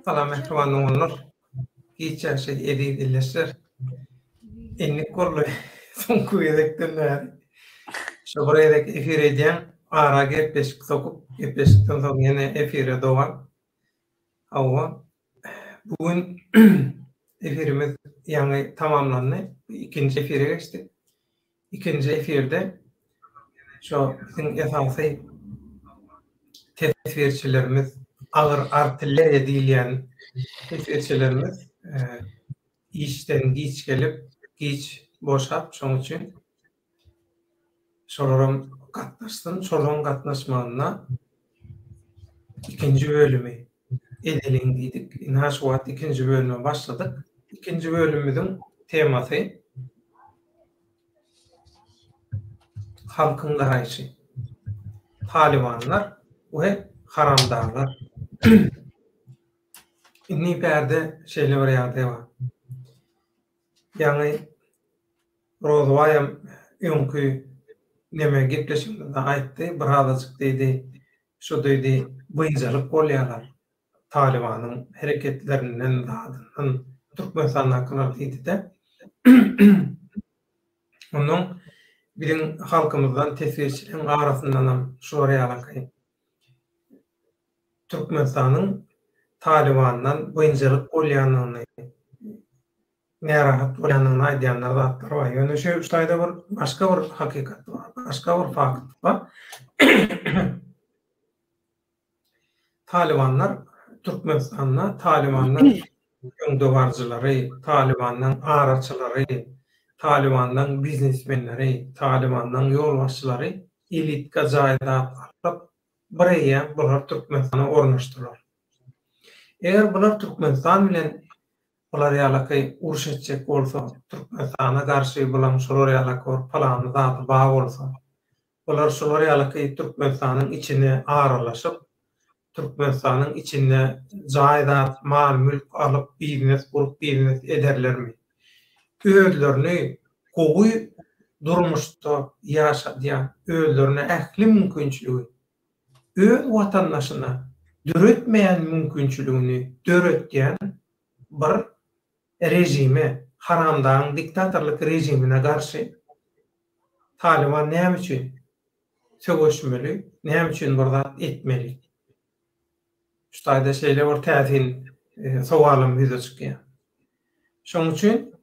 Salam mehriban oğullar. Geçen şey edip dilleşler. Enlik korlu sonku edekten beri. Şoğru edek efir ediyen ara gepleşik sokup gepleşikten sonra yine efire doğan. Ama bugün efirimiz yani tamamlandı. İkinci efire geçtik. İkinci efirde şu bizim esası tesvirçilerimiz ağır artilleriya diýilýän tesvirçilerimiz işten giç gelip giç boşap şoň üçin şolaryň gatnaşdym. Şolaryň gatnaşmagyna ikinji bölümi edeliň diýdik. Ina şu wagt ikinji bölüme başladyk. İkinji bölümimiziň temasy halkyň garaýşy. Talibanlar we haramdarlar. Inni perde şeýle bir ýagdaý bar. Ýani Rozwayam öňkü neme gepleşimde de aýtdy, bir halaçyk diýdi. Şu diýdi, bynjalyk bolýarlar. Talibanyň hereketlerinden dadyň Türkmenistan hakkında diýdi-de. Onuň biziň halkymyzdan tesirçiliň arasyndan şu ýalaky Türkmenistanyň Talibandan bynjalyk bolýanyny nerahat bolýanyny aýdýanlar zatlar bar. Ýöne şu şaýda bir başga bir hakykat bar, başga bir fakt bar. Talibanlar Türkmenistanda Talibanlar öňdewarjylary, Talibandan araçylary, Talibandan biznesmenleri, Talibandan ýol başçylary elit gazaýda alyp bireye bular Türkmenistana ornaşdylar. Eger bular Türkmenistan bilen bular ýalaky uruş etjek bolsa, Türkmenistana garşy bulan şolar ýalaky plany zaty baý bolsa, bular şolar ýalaky Türkmenistanyň içine aralaşyp, Türkmenistanyň içinde jaýdat, mal, mülk alyp biznes gurup biznes ederlermi? Özlerini gowy durmuşda ýaşadýan, özlerine ähli mümkinçiligi, öz watandaşyna döretmeýän mümkinçiligini döretýän bir rejime, haramdan diktatorlyk rejimine garşy Taliban näme üçin söwüşmeli, näme üçin burada etmeli? Şaýda şeýle bir täsin sowalym bize çykýar. Şoň üçin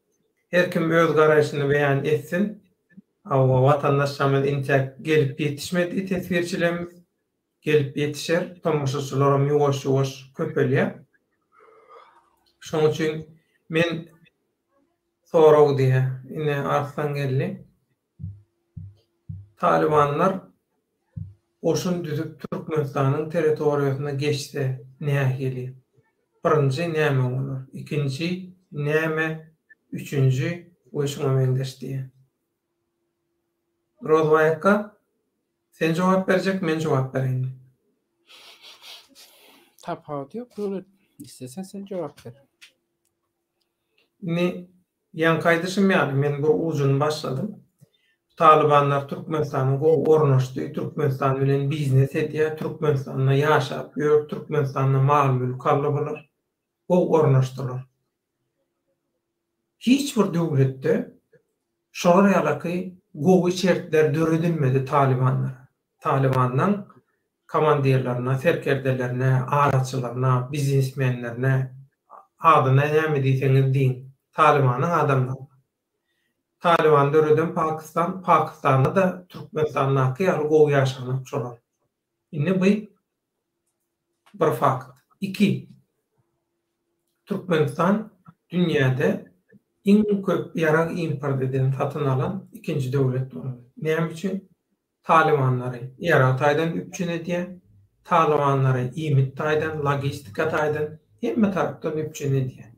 her kim öz garaýşyny beýan etsin. Awa watandaşlarymyz intek gelip ýetişmedi, tesvirçilerimiz gelip ýetişer, tomoşaçylarym ýowaş-ýowaş köpelýär. Şoň üçin men sorag diýe, ine artdan geldi. Talibanlar oşun düzüp Türkmenistanyň territoriýasyna geçse näme gelýär? Birinji näme bolar? Ikinji näme? Üçüncü oşuna mendeşdi. Rozwayka sen jogap berjek, men jogap bereýin. Tapat yok, böyle istesen sen cevap ver. Ne ýankaýdyşym ýaly, men bu uzun başladym. Talibanlar Türkmenistanyň gowy ornaşdy, Türkmenistan bilen biznes edýär, Türkmenistanda ýaşap, Türkmenistanda mal mülk alyplar, gowy ornaşdylar. Hiç bir döwletde şolar ýalaky gowy şertler döredilmedi Talibanlara. Talibandan komandirlerine, serkerdelerine, araçylaryna, biznesmenlerine, adyna näme diýseňiz diýin, Talibanyň adamlary. Taliban döreden Pakistan, Pakistanda da Türkmenistanyň ýaly gowy ýaşanyp şolar. Indi bu bir fakt. 2. Türkmenistan dünýäde iň köp ýarak import edilen, satyn alan ikinji döwlet bolar. Näme üçin? Talibanlary ýarak taýdan üpçün edýär, Talibanlary imit taýdan, logistika taýdan, hemme tarapdan üpçün edýär.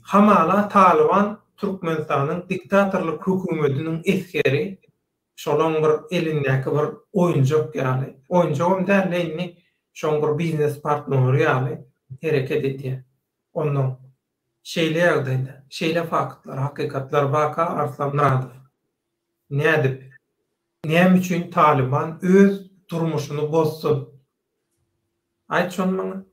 Hamala Taliban Türkmenistanyň diktatorlyk hökümetiniň eskeri, şolaň bir elindäki bir oýunjak ýaly. Oýunjagym däleýini şoň bir biznes partneri ýaly hereket edýär. Onuň şeýle ýagdaýda, şeýle faktlar, hakykatlar baka Arslan Muradov. Nädip? Näme üçin Taliban öz durmuşyny bozsun? Aýt şonu maňa.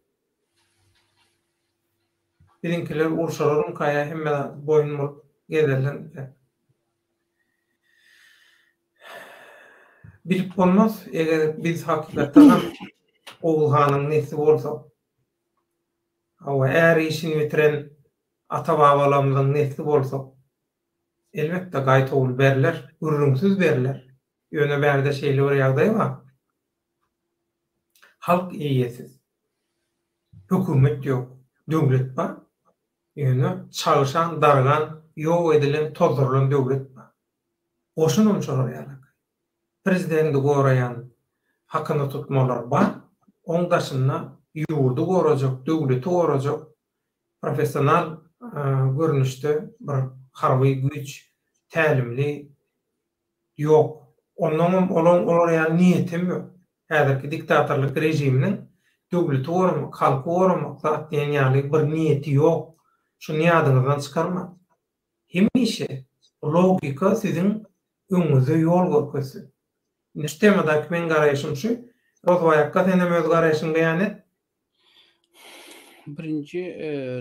Bizinkiler urşalaryň kaya hemme boyun gezerler. Bilip bolmaz eger biz hakykatan Oğulhanyň nesli bolsak. Awa är işini bitiren ata-babalarymyzyň nesli bolsak. Elbetde gaýta ol berler, ürrüňsiz berler. Ýöne bärde şeýle bir ýagdaý bar. Halk eýesiz. Hökümet ýok, döwlet bar. Ýöne çalyşan, dargan, ýok edilen, tozdurulan döwlet bar. Oşunun çoralýar. Prezidenti goraýan, hakyny tutmalar bar. Oň daşynda ýurdu gorajak, döwleti gorajak professional görnüşde bir harby güç, tälimli ýok. Olar ýa niýetim ýok. Häzirki diktatorlyk rejiminiň döwleti goramak, halky goramak zat diýen ýaly bir niýeti ýok. Şunu ýadyňyzdan çykarma. Hemişe logika siziň öňüňize ýol görkezsin. Niştemada men garaýşym şu, Rozbaýakka senem öz garaýşyň beýan et. Birinci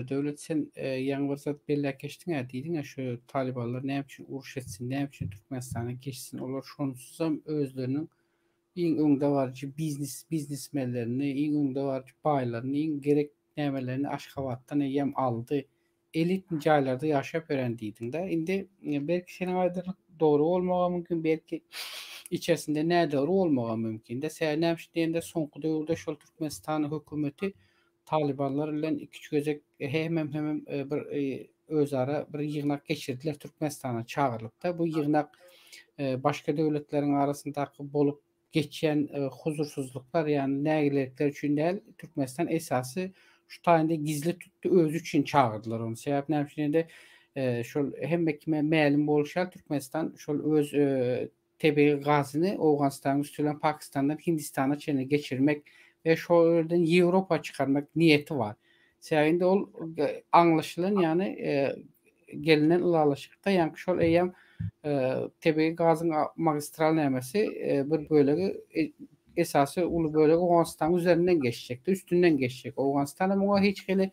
döwlet sen ýaňy bir zat belläkeşdiň diýdiň şu Talibanlar näme üçin uruş etsin, näme üçin Türkmenistana geçsin. Olar şonsuzam özleriniň iň öňde barjy biznesmenlerini, iň öňde barjy baýlaryny, iň gerek nämelerini Aşgabatdan ýem aldy. Elit jaýlarda ýaşap ören diýdiň-de. Indi belki seniň aýdyrlyk dogry bolmagy mümkin, belki içerisinde ne doğru olmaga mümkin de. Näme diýende soňky döwürde şol Türkmenistan hökümeti Talibanlar bilen iki gözek hemem bir özara bir ýygnak geçirdiler, Türkmenistana çağırılıp da bu ýygnak başga döwletleriň arasynda bolup geçen huzursuzluklar, ýani nägilerler üçin däl, Türkmenistan esasy şu taýynda gizli tutdu, özü üçin çağırdylar onu. Sebäp näme diýende şol hemme kime mälim bolşar, Türkmenistan şol öz tebii gazyny Awganistanyň üstünden Pakistandan Hindistana çene geçirmek ve şolardan Ýewropa çıkarmak niýeti bar. Sebäbi ol anlaşylan, ýani gelinen ulalaşykda ýani şol eýem tebii gazyň magistral nämesi bir bölegi esasy uly bölegi Awganistanyň üzerinden geçecekdi, üstünden geçecek. Awganistan muňa hiç gele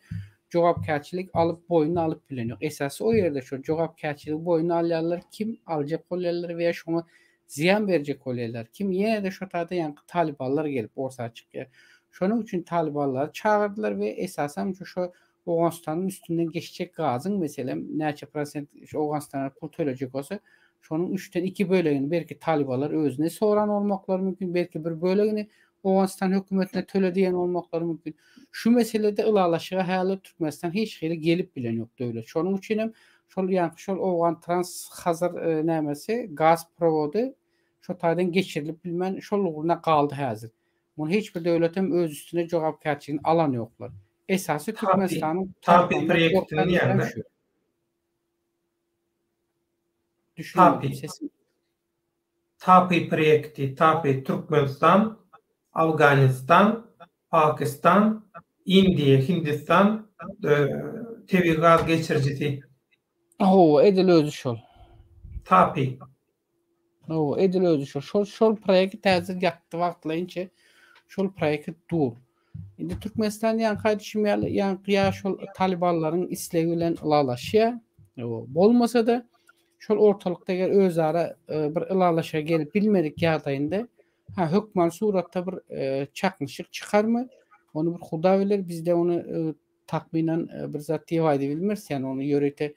jogapkärçilik alıp boyuna alıp bilen ýok. Esasy o ýerde şu jogapkärçilik boyuna alýarlar, kim aljak bolýarlar we şoňa ziyan berjek bolýarlar. Kim ýene de şo taýda ýa Talibanlar gelip ortağa çykýar. Şonuň üçin Talibanlar çağırdylar we esasen şo Awganistanyň üstünden geçecek gazyň meselem näçe prosent Awganistana pul töläjek bolsa, şonuň 3den 2 bölegini belki Talibanlar özüne soran olmaklary mümkin, belki bir bölegini Awganistan hökümetine tölediyen olmaklary mümkin. Şu meselede ulalaşyga häli Türkmenistan hiç hili gelip bilen ýok döwlet. Şonuň üçin hem şol Awgan Trans Hazar nämesi gaz prowodu şo taýdan geçirilip bilmän şol uguruna galdy häzir. Muny hiç bir döwletem öz üstüne jogapkärçiligini alan ýoklar. Esasy Türkmenistanyň Tapi proýektini ýa-da Tapi proýekti, Tapi Türkmenistan, Awganistan, Pakistan, Indiýa, Hindistan tebii gaz geçirjisi. Edil özü şol. Tapi. Edil özü şol. Şol proýekt täze ýatdy wagtlaýynça şol proýekt dur. Indi Türkmenistan ýan gaýdyşym ýa şol Talibanlaryň islegi bilen ulalaşýa. Bolmasa da şol ortalykda eger özara bir ulalaşa gelip bilmedik ýagdaýynda hökmen suratda bir çakmışyk çıkarmy? Onu bir Huda bilir. Bizde onu takminen bir zat diýip bilmez. Yani onu ýörete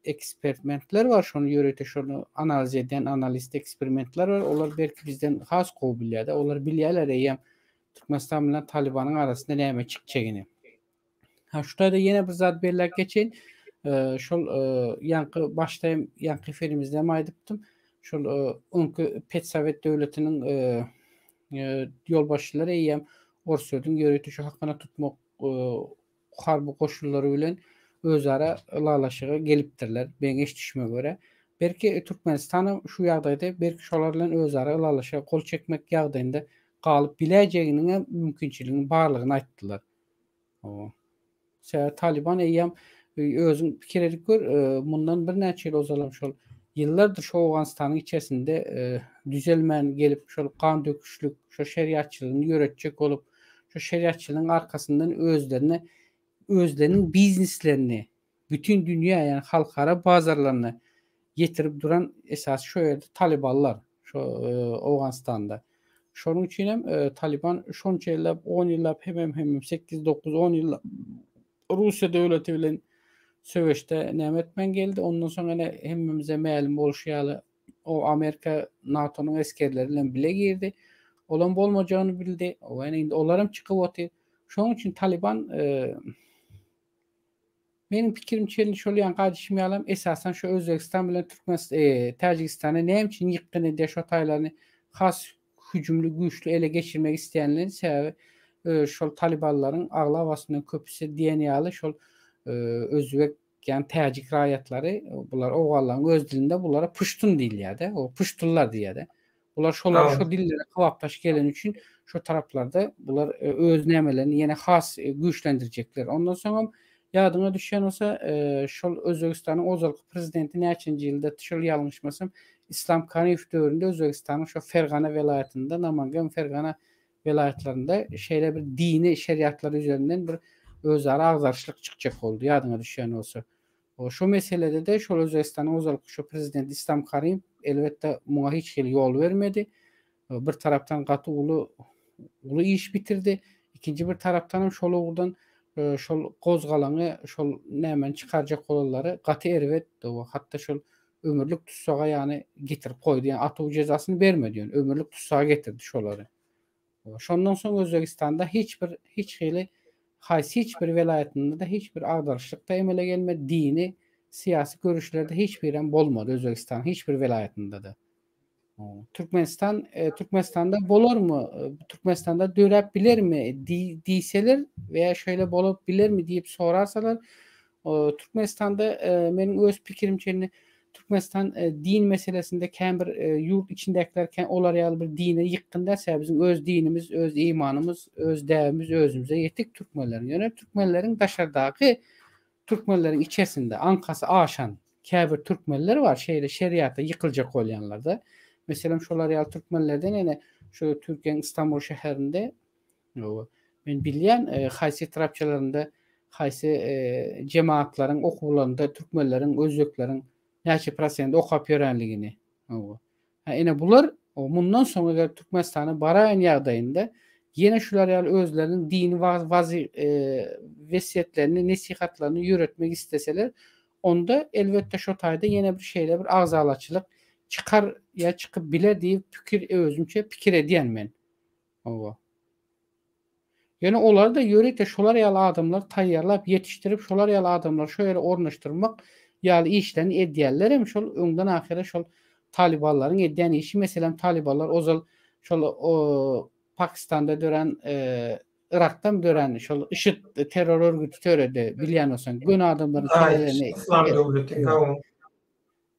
eksperimentler var. Şonu ýörete şonu analiz eden analist eksperimentler var. Olar belki bizden has gowy bilýär. Olar bilýärler eýem Türkmenistan bilen Talibanyň arasynda näme çykjagini. Şu taýda ýene bir zat belläp geçen şol ýanky başdaýym ýanky filmimizde aýdypdym. Şol öňkü Petsovet döwletiniň ýolbaşçylary eýem Orsuýdyň ýöreti şu hakyna tutmak harby koşullary bilen özara ulalaşyga gelipdirler. Ben eşitişime göre. Belki Türkmenistanyň şu ýagdaýda belki şolar bilen özara ulalaşyga kol çekmek ýagdaýynda galyp biläjeginiň mümkinçiligini barlygyny aýtdylar. Taliban eýem özüň pikirlik gör, mundan bir näçe ýyl ozalam şol ýyllardyr şu Awganistanyň içerisinde düzelmän gelip şol kan döküşlük, şu şeriatçylygyny ýöretjek bolup, şu şeriatçylygyň arkasyndan özlerine özlerinin bizneslerini bütün dünya yani halkara bazarlarına getirip duran esas şu yerde Talibanlar şu Afganistan'da. Şonun için hem Taliban şonça yıllap 10 yıllap hem 8 9 10 yıllap Rusya devleti bilen söveşte nämetmen geldi. Ondan sonra hemmimize ma'lum bolşaýaly o Amerika NATO'nun askerleri bilen bile girdi. Olan bolmajağını bildi. O yani indi olaram çıkıp oty. Şoň üçin Taliban benim pikirimçe şol ýan gadyşym ýalam esasen şu Özbegistan bilen Täjikistana näme üçin ýykkyn ede şu taýlaryny has hüjümlü güýçlü ele geçirmek isteýänlerin sebäbi şol Talibanlaryň agla hawasynyň köpüsi diýenýaly şol Özbek yani Täjik raýatlary bular owallaryň öz dilinde bulara Puştun diýilýär-de. O Puştunlar diýär-de. Bular şolar şu dillere kawapdaş gelen üçin şu taraplarda bular öz nämelerini ýene has güýçlendirjekler. Ondan soňra ýadyňa düşýän bolsa şol Özbegistanyň ozalky prezidenti näçinji ýylda şol ýalňyşmasam İslam Kariýew döwründe Özbegistanyň şu Fergana welaýatynda Namangan Fergana welaýatlarynda şeýle bir dini şeriatlar üzerinden bir özara agzarşyk çykjak boldy ýadyňa düşýän bolsa. O şu meselede de şol Özbegistanyň ozalky şu prezident İslam Kariýew elbetde muňa hiç hil ýol bermedi. Bir tarapdan gaty uly iş bitirdi. İkinci bir tarapdan hem şol ugdan şol gozgalany şol nämen çykarjak bolalary gaty erwetdi. Hatda şol ömürlük tutsaga ýani getirip goýdy. Ýani atow jezasyny bermedi. Ýani ömürlük tutsaga getirdi şolary. Şondan soň Özbegistanda hiç bir welaýatynda da hiç bir agdarşyk da emele gelmedi. Dini, siyasi görüşlerde hiçbir ýere bolmady Özbegistan hiç bir welaýatynda da. Türkmenistan'da bolarmy? Türkmenistan'da döräp bilermi diýseler veya şöyle bolup bilermi diýip sorarsalar Türkmenistan'da meniň öz pikirimçe Türkmenistan din meselesinde kämbir ýurt içindekiler olar ýaly bir dine ýykkynda bizim öz dinimiz, öz imanymız, öz däwimiz özümüze ýetik türkmenlerin. Ýöne türkmenleriň daşardaky türkmenleriň içerisinde ankasy aşan käbir türkmenler var. Şeýle şeriata ýykyljak bolýanlarda. Mesela şolar ýaly türkmenlerden ene şu Türkiýeň İstanbul şäherinde men bilýän haýsy tarapçalarynda haýsy jemaatlaryň okuwlarynda türkmenleriň özbekleriň näçe prosent okap ýörenligini. Ene bular mundan soňra Türkmenistana baraýan ýagdaýynda ýene şular ýaly özleriniň dini wesiýetlerini, nesihatlaryny ýöretmek isteseler, onda elbetde şu taýda ýene bir şeýle bir agzalaçylyk çıkar ya çıkıp biler diýip özümçe pikir edýän men. Yani olar da ýörekde şolar ýaly adamlar taýýarlap ýetişdirip şolar ýaly adamlar şöyle ornaşdyrmak ýaly işlerini edýärler hem şol öňden ahire şol Talibanlaryň edýän işi meselem Talibanlar ozal şol Pakistan'da dören Irak'tan dören şol IŞİD terör örgütü töredi bilýän bolsaň gön adamlaryň terörlerini İslam döwleti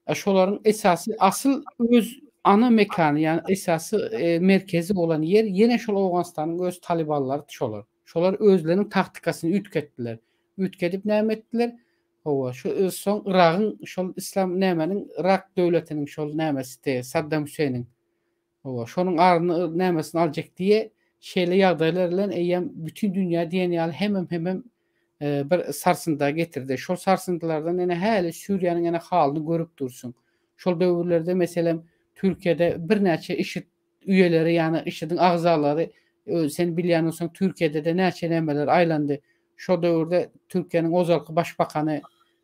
şolaryň esasy asıl öz ana mekany yani esasy merkezi bolan yer ýene şol Awganistanyň öz Talibanlary şolar. Şolar özleriniň taktikasyny ütketdiler. Ütkedip näme etdiler? Şu soň Iragyň şol İslam nämeniň Irak döwletiniň şol nämesi Saddam Hüseyniň şonuň aryny nämesini aljak diýe şeýle ýagdaýlar bilen eýem bütün dünýä diýen ýaly hemem bir sarsynda getirdi. Şol sarsyndylardan ene häli Suriýanyň ene halyny görüp dursun. Şol döwürlerde meselem Türkiýede bir näçe IŞİD üyeleri ýani IŞİDiň agzalary sen bilýän bolsaň Türkiýede de näçe nämeler aýlandy. Şol döwürde Türkiýanyň ozalky başbakany,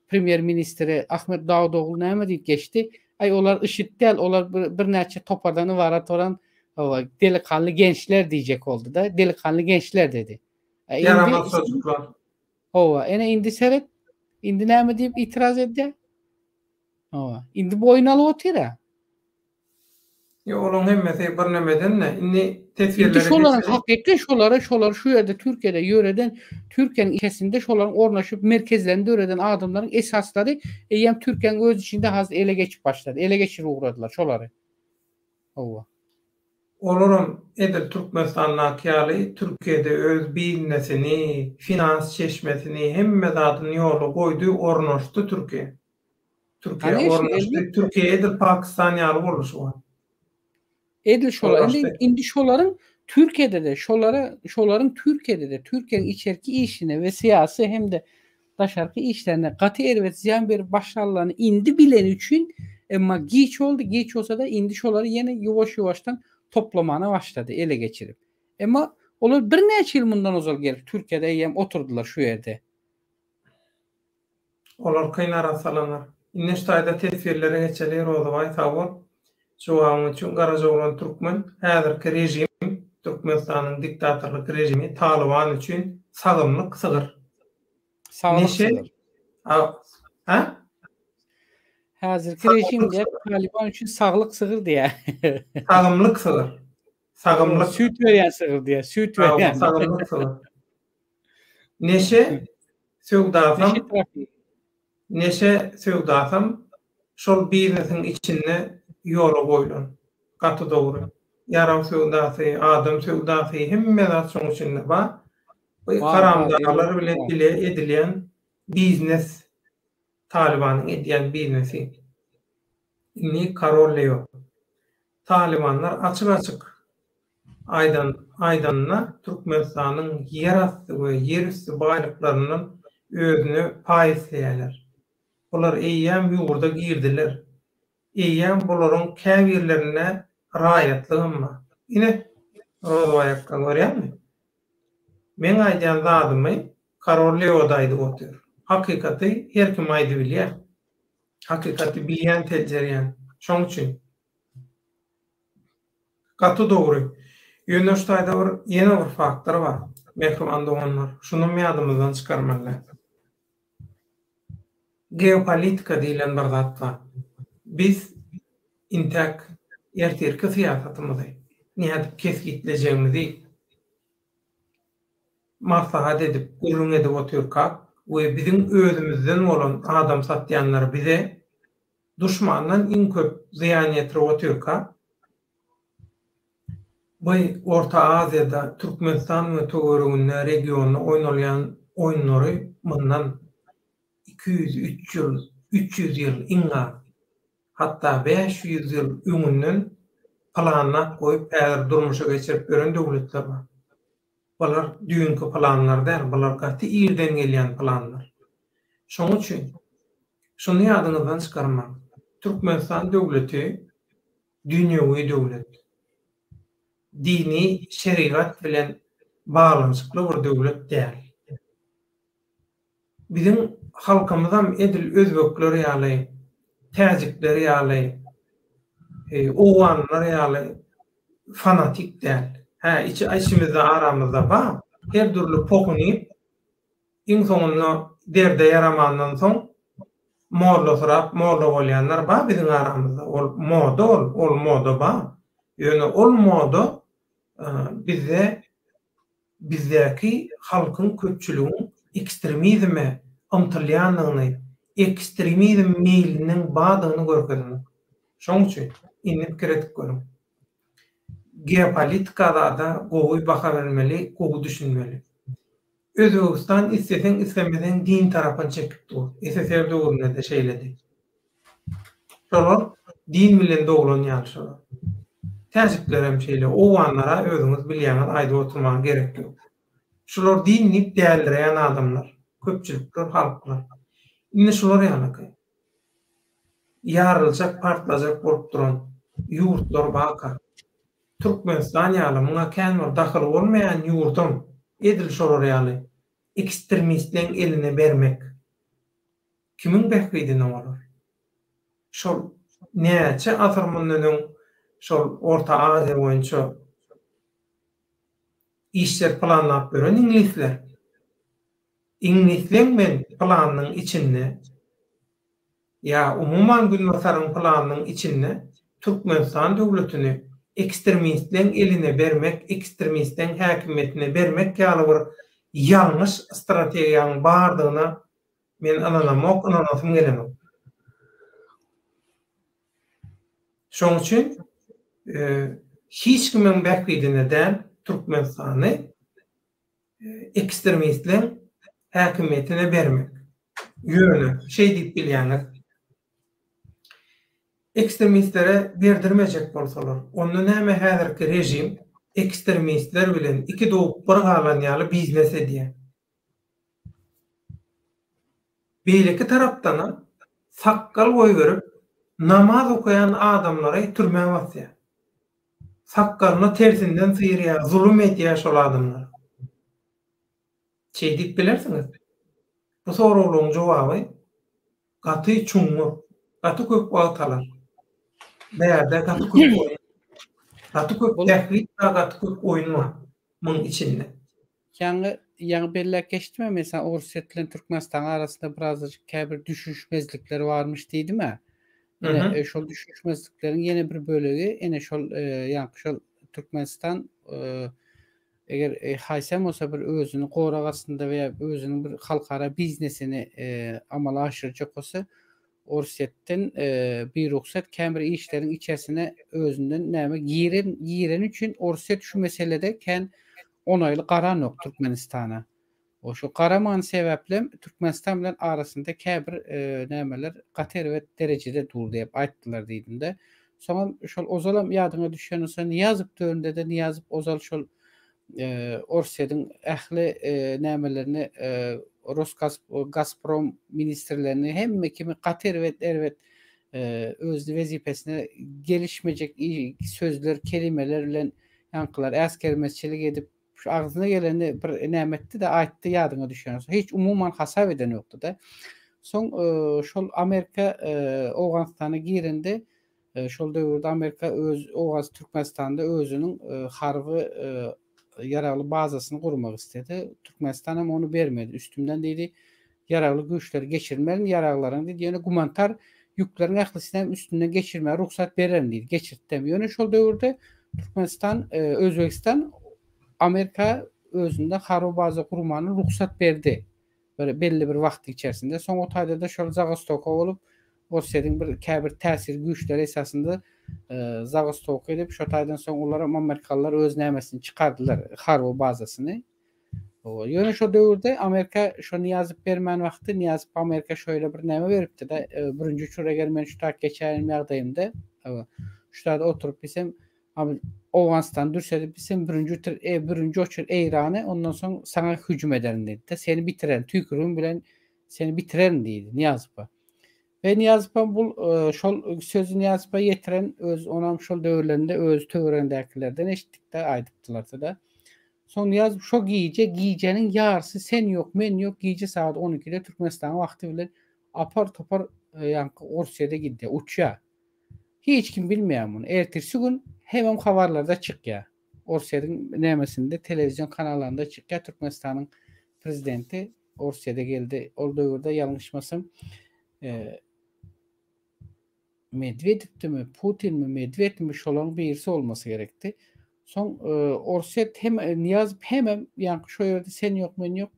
premier ministri Ahmet Davudoglu näme diýip geçdi? Olar IŞİD däl, olar bir näçe topadany warat bolan delikanly gençler diýjek boldy da. Delikanly gençler dedi. Yaramaz çocuklar. Ene indi seret. Indi näme diýip itiraz eddi? Indi boyun alyp otyra. Olaň hemmesi bir nämeden indi tesirleri şolaryň hakykatda şolary şu ýerde Türkiýede ýöreden Türkiýanyň içerisinde şolaryň ornaşyp merkezlerinde ýöreden adamlaryň esaslary eýem Türkiýanyň öz içinde hazır ele geçip başlady. Ele geçirip uğradylar şolary. Olaram edil Türkmenistan'a kýaly Türkiýede öz bilinmesini, finans çeşmesini hemme zatyny ýola goýdy, ornaşdy Türkiýe. Türkiýe ornaşdy. Türkiýe edil Pakistan ýaly boluşy var. Edil şolar. Indi şolaryň Türkiye'de de şoların Türkiye'de de Türkiye'nin içerki işine ve siyasi hem de daşarkı işlerine katı erwet ziyan berip başarılarını indi bilen üçün ama geç oldu. Geç olsa da indi şoları yine yavaştan toplamana başladı ele geçirip. Ama olar bir neçe yıl bundan ozal gelip Türkiye'de hem oturdular şu yerde. Olar kynara salanar. Inneştaýda tesirlere geçeler oldy tabor. Şoňa üçin Garajoglan türkmen häzirki rejim Türkmenistanyň diktatorlyk rejimi Taliban üçin sagymlyk sygyr. Sağlık Neşe? sığır. Ha? Häzirki rejimde Taliban üçün sağlık sığır diye. Sagymlyk sygyr. Sagymlyk. Süt veren sığır diye. Süt veren. Sagymlyk sygyr. Neşe? Söwdasam. Neşe söwdasam şol biznesin içinde ýola goýulan. Gaty dogry. Yaram söwdasy, adam söwdasy hemme zat şoň içinde bar. Bu karamdarlar bilen dile edilen biznes Talibanyň edýän biznesi. Ini karolleýo. Talibanlar açyk-açyk aýdanna Türkmenistanyň ýerasty we ýerüstü baýlyklarynyň özüne paýsleýärler. Bular eýýäm ýurda girdiler. Eýýäm bularyň käbirlerine raýatlygymmy? Ine rozaýakka görýärmi? Men aýdýan zadymy karolleýodaýdy otur. Hakikaty her kim aýdy bilýär. Hakikaty bilýän teljerýän. Şoň üçin gaty dogry. Ýöneşdaýda ýene bir faktor bar. Mehriman doganlar. Şunu ýadymyzdan çykarmaly. Geopolitika diýilen bir zat bar. Biz intak ertirki siýasatymyzy nädip kesgitlejeğimizi maslahat edip gurrun edip oturkak we bizim özümizden bolan adam satýanlar bize duşmandan iň köp ziyan ýetirip oturkak. Bu Orta Aziýada Türkmenistan we Töwereginde regionda oýnalýan oýunlary mundan 200-300 ýyl inga hatta 500 ýyl öňünden planlar goýup häzir durmuşa geçirip beren döwletler bar. Bular düýünki planlar däl, bular gaty ýerden gelýän planlar. Şoň üçin şunu ýadyňyzdan çykarmak. Türkmenistan döwleti dünýäwi döwlet. Dini şeriat bilen baglanyşykly bir döwlet däl. Bizim halkymyzam edil özbekleri ýaly, täjikleri ýaly, owanlar ýaly fanatik däl. İçimizde aramızda bar. Her türlü pokunyp iň soňunda derde yaramandan soň morla sorap, morla bolýanlar bar bizim aramızda. Ol moda bar. Ýöne ol moda bizdäki halkyň köpçüliginiň ekstremizme ymtylýanlygyny, ekstremizm meýliniň badygyny görkezmek. Şoň üçin inip keretip görün. Geopolitikada da gowy baka bermeli, gowy düşünmeli. Özbegistan istesen istemeden din tarapyn çekip dur. SSR döwründe de şeýledi. Şolar din bilen doglanýan şolar. Täjikler hem şeýle, owanlara özüňiz bilýän aýda oturmagy gerek ýok. Şolar dinni dälireýän adamlar, köpçülikler, halklar. Indi şolar ýaly. Ýarylacak, partlajak bolup duran ýurtlar baka. Türkmenistan ýaly muňa känmer dahyl bolmaýan ýurdum edil şolar ýaly ekstremistleň eline bermek. Kimiň behgidine bolar? Şol näçe asr mundan şol Orta Aziýa boýunça işler planlap beren inglizler. İnglizleň men planyň içinde ya umumyň günbaşaryň planyň içinde Türkmenistan döwletini ekstremistleň eline bermek, ekstremistleň häkimetine bermek ýaly bir ýalňyş strategiýanyň bardygyna men ananasym gelemok. Şoň üçin hiç kimiň bäkidine däl Türkmenistany ekstremistleň häkimetine bermek. Ýöne şeý diýip bilýänler. Ekstremistlere berdirmejek bolsalar, onu näme häzirki rejim ekstremistler bilen iki doğup bir galan ýaly biznes edýär. Beýleki tarapdan sakkal goýup namaz okuyan adamlara türmäge basýar. Sakkalyny tersinden sıyırýar, zulüm edýär şol adamlar. Çeýdip bilersiňiz. Bu soraglaryň jogaby gaty çuňmur, gaty köp wagtalar. Bäde gaty köp oýun. Gaty köp tählik, gaty köp oýun bar muň içinde. Ýa-ni belläkeşdime mesela Orset bilen Türkmenistan arasında birazcık käbir düşüşmezlikler varmış diýdime? Ene şol düşüşmezliklerin ýene bir bölegi ene şol ýa-ni şol Türkmenistan eger haýsam bolsa bir özüni goragasynda we özüniň bir halkara biznesini amala aşyrjak bolsa Orsetden bir ruhsat käbir işleriň içerisine özünden näme giren üçin Orset şu meselede ken onayly garanok Türkmenistana. O şu garaman sebeple Türkmenistan bilen arasında käbir nämeler gater we derejede dur diýip aýtdylar diýdim-de. Soňra şol Ozalam ýadyňa düşýän bolsa Niýazow döwründe de Niýazow Ozal şol Orset'in ähli nämelerini Gazprom ministrlerini hemme kimi gater we derwet öz wezipesine gelişmejek sözler, kelimeler bilen ýankylar äskermezçilik edip şu ağzına geleni bir nämetdi de aýtdy ýadyňa düşýän. Hiç umuman hasap eden ýokdy da. Soň şol Amerika Awganystana girende şol döwürde Amerika öz Türkmenistanda özüniň harby yaragly bazasyny gurmak istedi. Türkmenistan hem onu bermedi. Üstümden diýdi, yaragly güýçler geçirmeli, yaraglaryň diýdi, ýöne gumantar ýükleriň ählisinden üstünden geçirmäge ruhsat bererim diýdi. Geçirtdim. Ýöne şol döwürde Türkmenistan, Özbekistan Amerika özünde harby baza gurmany ruhsat berdi. Böyle belli bir wagt içerisinde. Soň o taýda da şol Zagostok'a bolup Orset'in bir käbir täsir güýçleri esasında Zagostok edip şo taýdan soň olar Amerikalılar öz nämesini çykardylar, harby bazasyny. Ýöne şo döwürde Amerika şo Niýazow bermän wagty Niýazow Amerika şöyle bir näme beripdi da birinji uçur eger men şu tak geçärim ýagdaýymda şu taýda oturup bilsem Awganystan düşse bilsem birinji uçur Eýrany ondan soň sana hüjüm ederim dedi de seni bitiren tüýkürüm bilen seni bitiren diýdi Niýazow'a. Ve Niýazow bu şol sözü Niýazow'a ýetiren öz onam şol döwürlerinde öz töwerendekilerden eşitlikde aýdypdylar da. Soň Niýazow şo giýjeniň ýarysy sen ýok, men ýok giýje saat 12'de Türkmenistan wagty bilen apar topar ýanky Orset'e giddi, uçýar. Hiç kim bilmeýär muny. Ertesi gün hemem habarlarda çykýar. Orset'in nämesinde telewizyon kanallarında çykýar Türkmenistanyň prezidenti Orset'e geldi. O döwürde ýalňyşmasam Medvedev'di mi, Putin mi, Medvedev mi şolaryň birisi olması gerekti. Soň Orset hem Niýazow hemem ýanky şo ýerde sen ýok, men ýok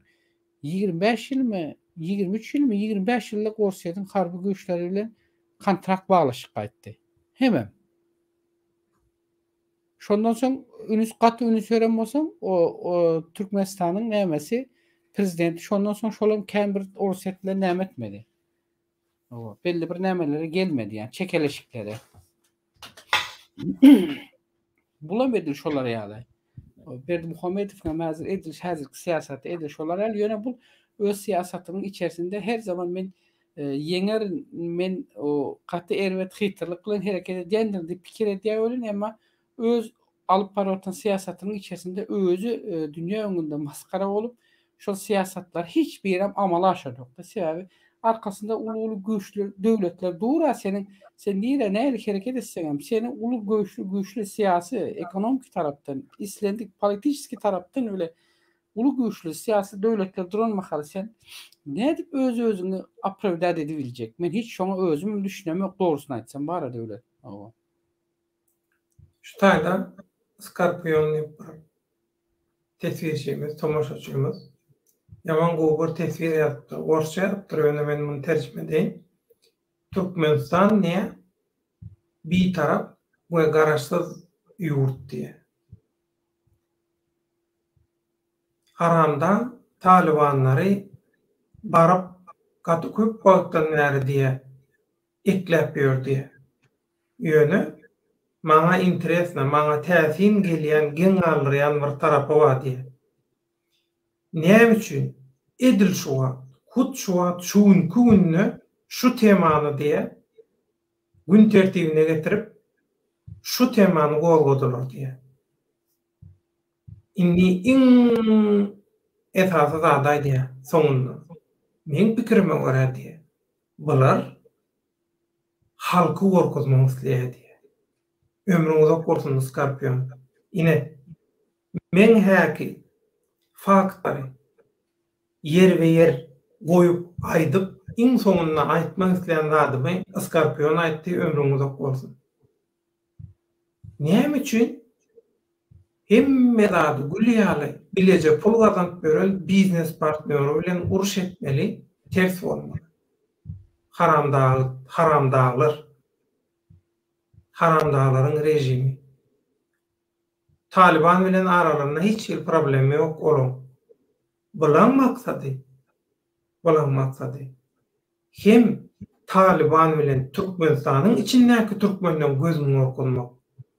25 ýyl mi, 23 ýyl mi, 25 ýyllyk Orset'in harby güýçleri bilen kontrakt baglaşyp gaýtdy. Hemem. Şondan soň ünüs gören bolsam o Türkmenistanyň nämesi prezidenti şondan soň şolam käbir Orset bilen näme etmedi. Belli bir nämelere gelmedi yani çekeleşiklere. Bulamedi şolar ýaly. Berdimuhammedow näzir ediliş häzirki siýasaty ediliş şolar ýaly ýöne bu öz siýasatynyň içerisinde her zaman men yeňer men o gaty erwet hytrlyk bilen hereket edýändir diýip pikir edýäwelin emma öz alyp baratan siýasatynyň içerisinde özü dünýä öňünde maskara bolup şol siýasatlar hiç birem amala aşardyk. Sebäbi arkasında ulu güýçlü döwletler dura sen diýre näme hereket etseň seni ulu güýçlü siýasy, ekonomik tarapdan, islendik politiski tarapdan öyle ulu güýçlü siýasy döwletler duranmaly sen nädip özüňi aprawdat edibiljek? Men hiç şoňa özüm düşünemok dogrusyny aýtsam bara döwlet. Şu taýda Skorpion diýip tesvirçimiz, tomoşaçymyz ýaman gowy tesvir ýapdy. Orçça ýapdyr, men muny terjime edeyim. Türkmenistan niye? Bir taraf bu garaşsız yurt diye. Aramda Talibanları barıp katı köp balıktan veri diye eklep diye. Yönü maňa interesne, maňa täsin gelýän, geň alýan bir tarapy bar diýe. Näme üçin? Edil şu wagt, hut şu wagt, şuňky günne şu temany diýe gün tertibine getirip şu temany golgodylar diýe. Indi iň esasy zada diýe soňunda. Men pikirime görä diýe. Bular halky gorkuzmagy isleýär diýe. Ömrüňiz ok bolsun Skorpion. Ine men häki faktary yer we yer goýup aýdyp iň soňunda aýtmak isleýän zadymy Skorpion aýtdy, ömrüňiz ok bolsun. Näme üçin? Hemme zady gülýäli bileje pul gazanyp beren biznes partneri bilen uruş etmeli, ters bolmaly. Haramdaglaryň rejimi. Taliban bilen aralarynda hiç bir problem ýok olaň. Bulan maksady. Hem Taliban bilen Türkmenistanyň içindäki türkmenler gözüni orkunmak.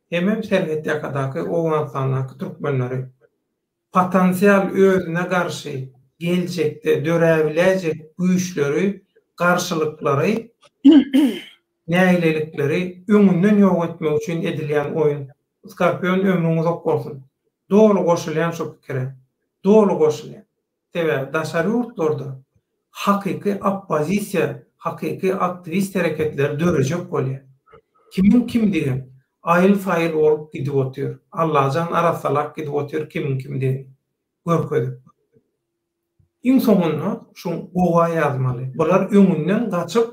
Hem serhetde ýakadaky Owganistanyň türkmenleri potensial özüne garşy geljekde döräbiläjek güýçleri, garşylyklary, näýlelikleri öňünden ýok etmek üçin edilýän oýun. Skorpion ömrüňiz ok bolsun. Dogry goşulýan şu pikire. Dogry goşulýan. Sebäbi daşary ýurtlarda hakyky oppozisiýa, hakyky aktivist hereketler dörejek bolýar. Kim diýen aýyl faýyl bolup gidip otýar. Allajan arasalak gidip otýar kim diýen. Görkezip. Iň soňunda şu gowa ýazmaly. Bular öňünden gaçyp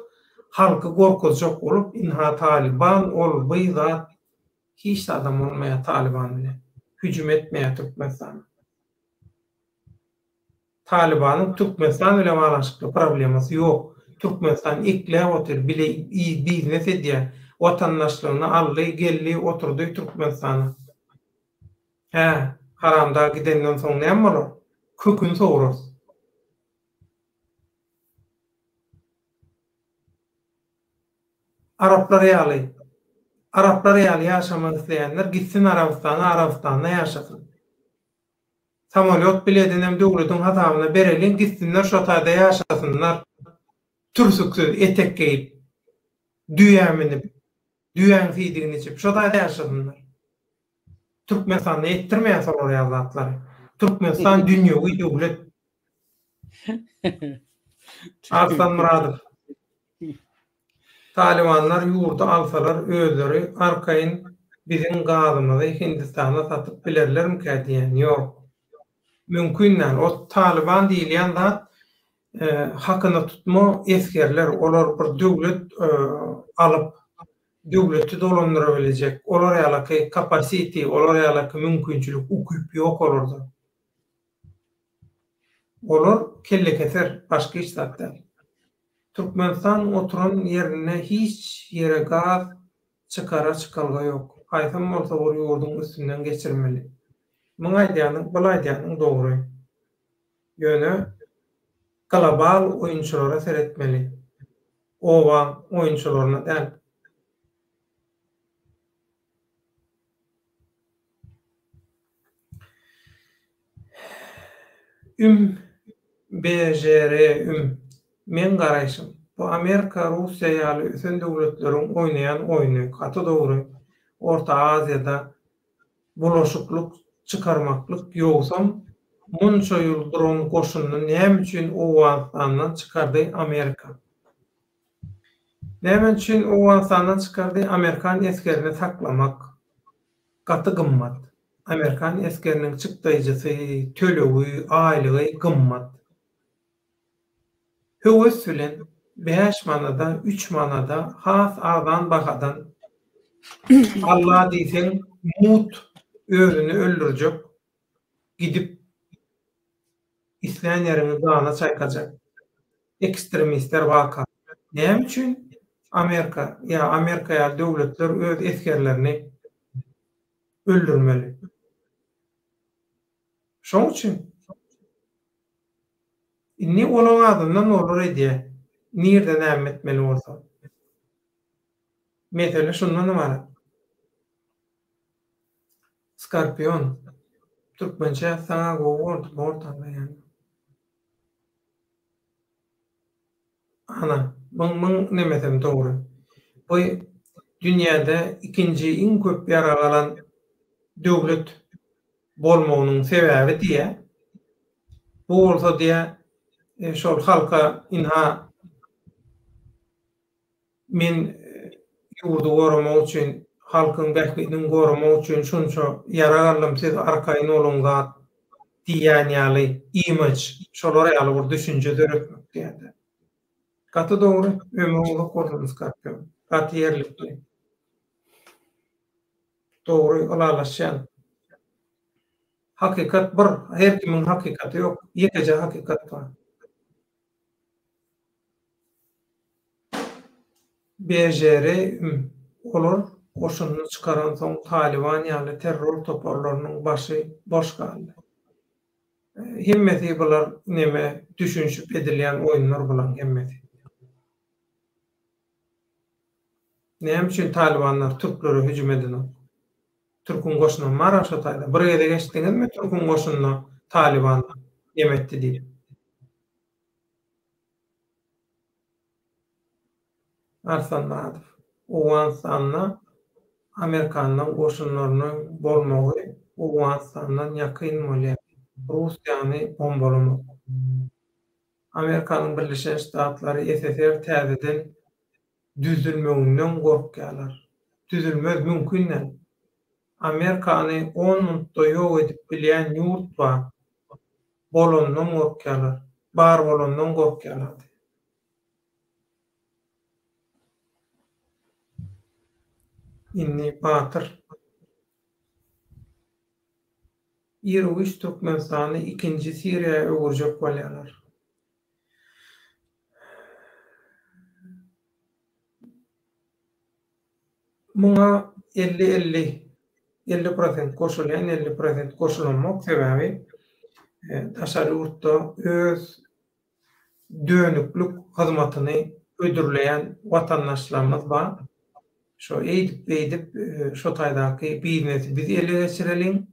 halky gorkuzjak bolup inha Taliban ol byzat hiç adam olmaýan Taliban bilen hüjüm etmeýär Türkmenistana. Talibanyň Türkmenistan bilen bağlanşykly problemasy ýok. Türkmenistan ikläp otyr, bile biznes edýär. Watandaşlygyny aldy, geldi, oturdy Türkmenistana. Haramda gidenden soň näme bolar? Kökün soğurar. Araplar ýaly ýaşamak isleýänler gitsin Arabistana ýaşasyn. Samolyot biletinem döwletiň hasabyna berelin, gitsinler şo taýda ýaşasynlar. Türsüksiz etek giyip, düýän minip, düýän fiýdigini içip, şo taýda ýaşasynlar. Türkmenistanda ettirmeýän solar ýazatlar. Türkmenistan dünýäwi döwlet. Arslan Muradov. Talibanlar ýurdu alsalar özleri arkaýyn biziň gazymyzy Hindistana satyp bilerlermi diýen ýok. Mümkünler. O Taliban diýilýän zat hakyny tutma eskerler, olar bir döwlet alyp döwleti dolandyrabilecek, olar ýaly kapasity, olar ýaly mümkinçilik ukyp ýok olardy. Olar kelle keser, başga iş zatlar. Türkmenistan oturan yerine hiç yere gaz çıkalga yok. Haysam bolsa o ýurdun üstünden geçirmeli. Muň aýdýanyň, bu aýdýanyň dogry. Ýöne global oýunçylara seretmeli. Owa oýunçylaryna däl. BJR men garaýşym. Bu Amerika, Russiýa ýaly ösen döwletleriň oýnaýan oýny, gaty dogry. Orta Aziýada bulaşyklyk çıkarmaklyk ýoksam, munça ýyl duran goşunyny näme üçin Owganistandan çykardy Amerika? Näme üçin Owganistandan çykardy? Amerikan eskerini saklamak gaty gymmat. Amerikan eskeriniň çykdyjysy, tölewi, aýlygy gymmat. Höwes bilen 5 manada, 3 manada, has azan bakadan Allah diýsen mut özüni öldürjek, gidip İslam ýerini dağına çaykajak. Ekstremistler waka. Näme üçin Amerika ýa döwletler öz eskerlerini öldürmeli. Şoň üçin inni olaň adyndan olur edýär. Nirde näme etmeli bolsa. Mesele şundan ibaret. Skorpion. Türkmençe sana gowordu ortada yani. Ana, mıň nemesem dogry. Bu dünýäde ikinji iň köp ýara galan döwlet bolmagynyň sebäbi diýe. Bu bolsa diýe şol halka inha men ýurdu goramak üçin, halkyň bähligini goramak üçin şunça ýara galym siz arkaýyn olunga diýen ýaly image şolara ýaly bir düşünje döretmek diýende. Gaty dogry, ömürňizde gorunuz Skorpion. Gaty ýerlikli. Dogry alalaşýan. Hakykat bir, her kimiň hakykaty ýok. Ýekeje hakykat bar. BJR olur, goşunyny çykaran soň Taliban ýaly terror toparlarynyň başy boş galdy. Hemmeti bular neme düşünşip edilýän oýunlar bolan hemmeti. Näme üçin Talibanlar türklere hüjüm edýär? Türkün goşunyny maraşa taýda. Bir ýerde geçdiňizmi Türkün goşunyny Taliban ýemetdi diýip. Arslan Muradow. Owganistanda Amerikanyň goşunlarynyň bolmagy Owganistandan ýakyn bolýar. Russiýany bombalamak. Amerikanyň Birleşen Ştatlary SSR täzeden düzülmeginden gorkýarlar. Düzülmez mümkin. Amerikany 10 minutda ýok edip bilýän ýurt bar. Bolandan gorkýarlar. Bar bolandan gorkýarlar. Inni Batyr Ýerwiş Türkmenistany ikinji Siriýa öwürjek bolýarlar. Muňa 50% goşulýan, 50% goşulmamak sebäbi daşary ýurtda öz dönüklük hyzmatyny ödürleýän watandaşlarymyz bar. Şo eýdip şo taýdaky biznesi biz ele geçirelim,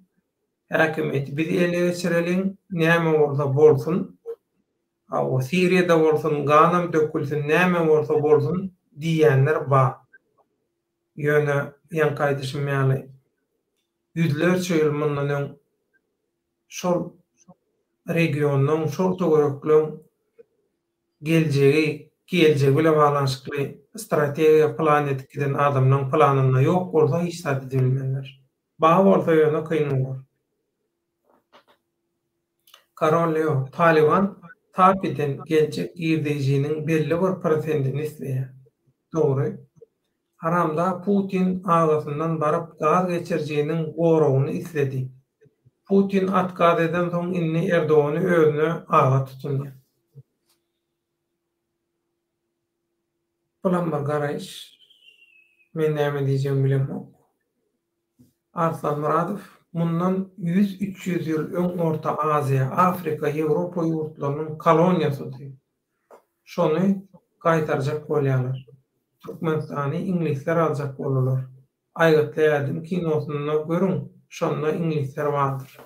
häkimeti biz ele geçirelim, näme bolsa bolsun, o Siriýada bolsun, ganam dökülsün, näme bolsa bolsun diýenler bar. Ýöne ýankaýdyşym ýaly yüzlerçe ýyl mundan şol regionyň, şol töwerekliň geljegi bilen baglanşykly strategiýa plan edip giden adamlaryň planyna ýok bolsa hiç zat edilmeýär. Baý bolsa ýöne kyn bolar. Karolio Taliban tapiden geljek ýerdejiniň belli bir prosentini isleýär. Dogry. Haramda Putin ağasından barıp gaz geçirjeginiň goragyny isledi. Putin atgaz eden soň inni Erdoğan'ı özüne ağa tutundy. Bulan bir garaýş. Men näme diýjem bilemok. Arslan Muradow mundan 100-300 ýyl öň Orta Aziýa, Afrika, Ýewropa ýurtlarynyň koloniýasy. Şonu gaýtarjak bolýarlar. Türkmenistany inglizler aljak bolarlar. Aýgatlaýardım kinosyna görüň, şonda inglizler bardyr.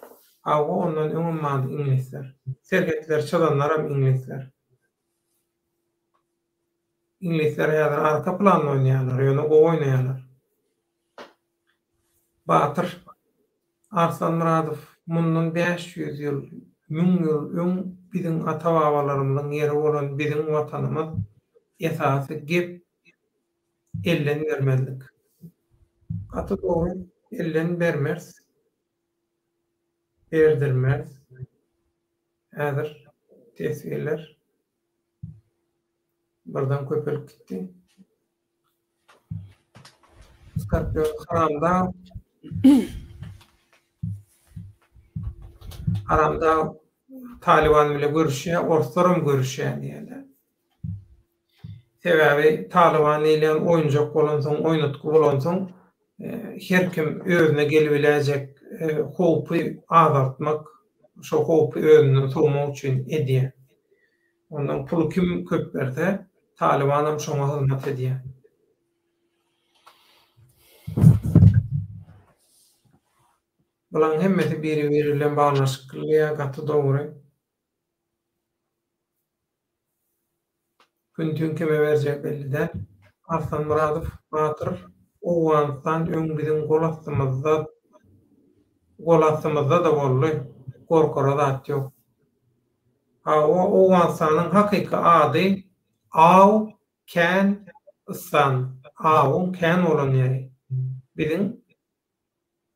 Awa ondan öňünde inglizler. Serhetler çalanlar hem inglizler. İngilizler ýa-da arka plan oynayarlar, ýöne go oynayarlar. Batyr Arslan Muradow mundan 500 ýyl, 1000 ýyl öň biziň ata-babalarymyzyň ýeri bolan biziň watanymyz esasy gep elden bermezlik. Gaty dogry, elden bermez. Berdirmez. Häzir tesirler birden köpelip gitdi. Skorpion haramda Taliban bilen görüşýär, ortaram görüşýär diýerler. Sebäbi Taliban ile oýunjak bolan soň, oýnatky bolan soň her kim özüne gelip biläjek howpy azaltmak, şo howpy özüne tutmak üçin edýär. Ondan pul kim köp berse, Talibanam şoňa hyzmat edýär. Bulan hemmeti biri bilen baglanşyklyga gaty dogry. Güntün kime berjek belliden. Arslan Muradow Batyr owganstan öň bizim golasymyzda da bolly. Gorkora zat ýok. Ha o owgansanyň hakyky ady Aw Ken Stan. Awun ken bolan ýeri. Bizim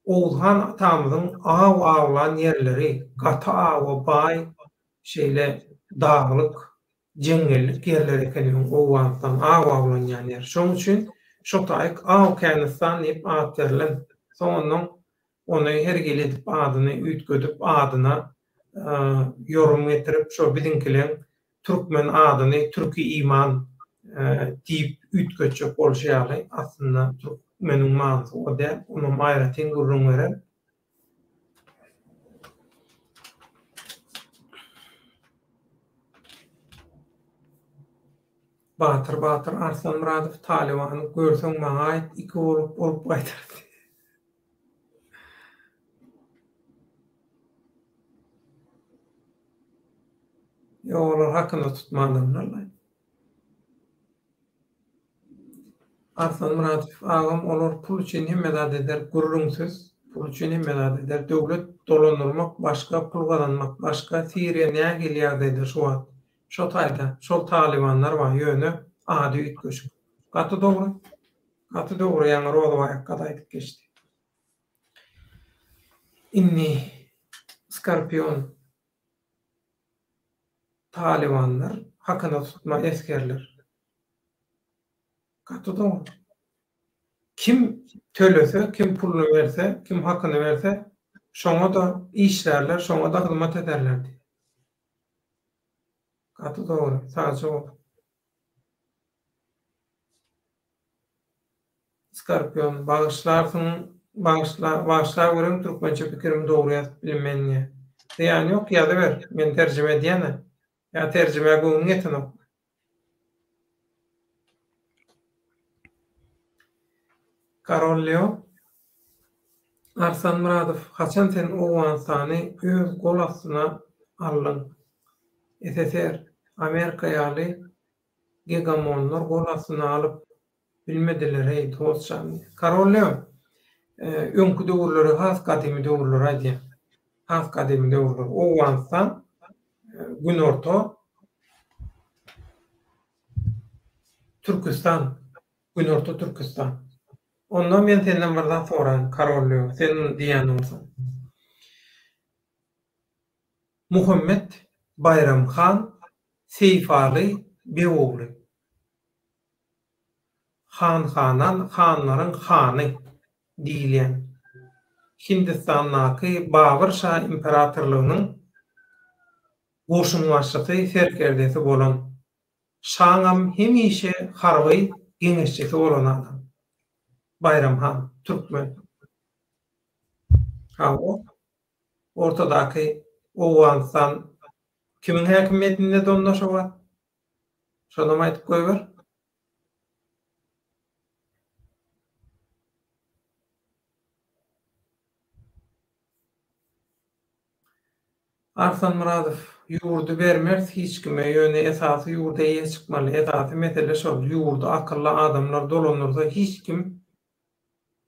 Oğuzhan atamyzyň aw awlan yerleri, gaty awa bay şeýle daglyk, jeňellik yerleri ekeniň owganstan aw awlan ýer. Şoň üçin şo taýyk Aw Kenistan diýip ad berilen. Soňundan ony her gelip adyny ütgedip adyna yorum getirip şo bizimkiler türkmen adyny türki iman diýip ütgedjek bolşýarly. Aslynda türkmeniň manysy o da onu maýratyň gurrun beren. Batyr Arslan Muradow Talibany görseň maňa aýt, iki bolup gaýtardy. Ýolar hakyna tutmandylar. Arslan Muradow agam olar pul üçin hemme zat eder, gurrunsyz pul üçin hemme zat eder. Döwlet dolandyrmak, başga pul gazanmak, başga Siriýa näme gelýär diýdi şu wagt. Şo taýda, şol talibanlar var ýöne ady ütgeşik. Gaty dogry. Gaty dogry ýa-ni Rozowaýakka da aýdyp geçdi. Inni Skorpion talibanlar hakyna tutma eskerler. Gaty dogry. Kim tölese, kim pulunu verse, kim hakkını verse, şoňa da işlerler, şoňa da hyzmat ederlerdi. Gaty dogry, sadece o. Skorpion, bağışlar görüm Türkmençe pikirim dogry ýazyp bilinmenýär. Diýýän ýok, ýazy ber, men terjime edýäne. Ya terjime göňüň etini. Karol Leo Arslan Muradow, haçan sen Owganstany öz gol astyna aldың? SSR, Amerika ýaly hegemonlar gol astyna alyp bilmediler hey dostçam. Karol Leo öňkü döwürleri has kadimy döwürler aýdýar. Has kadimy döwürler. Owganstan Günorta Türkistan, Günorta Türkistan. Ondan men senden bir zat soran, Karol Leo, sen diýen bolsaň. Muhammed Bayramxan Seyfaly Bewogly. Xanxanan xanlaryň xany diýilen. Hindistandaky Babur Şah imperatorlugynyň goşunmaşyky serkerdesi bolan Şaňam hemişe harby geňeşçisi bolan adam. Bayramxan, Türkmen. O ortadaky Owganstan kimin häkimetinde donlaşýar? Şonam aýtyp goýber. Arslan Muradow ýurdu bermez hiç kime, ýöne esasy ýurda ýe çykmaly. Esasy mesele şol, ýurda akylly adamlar dolanyrsa hiç kim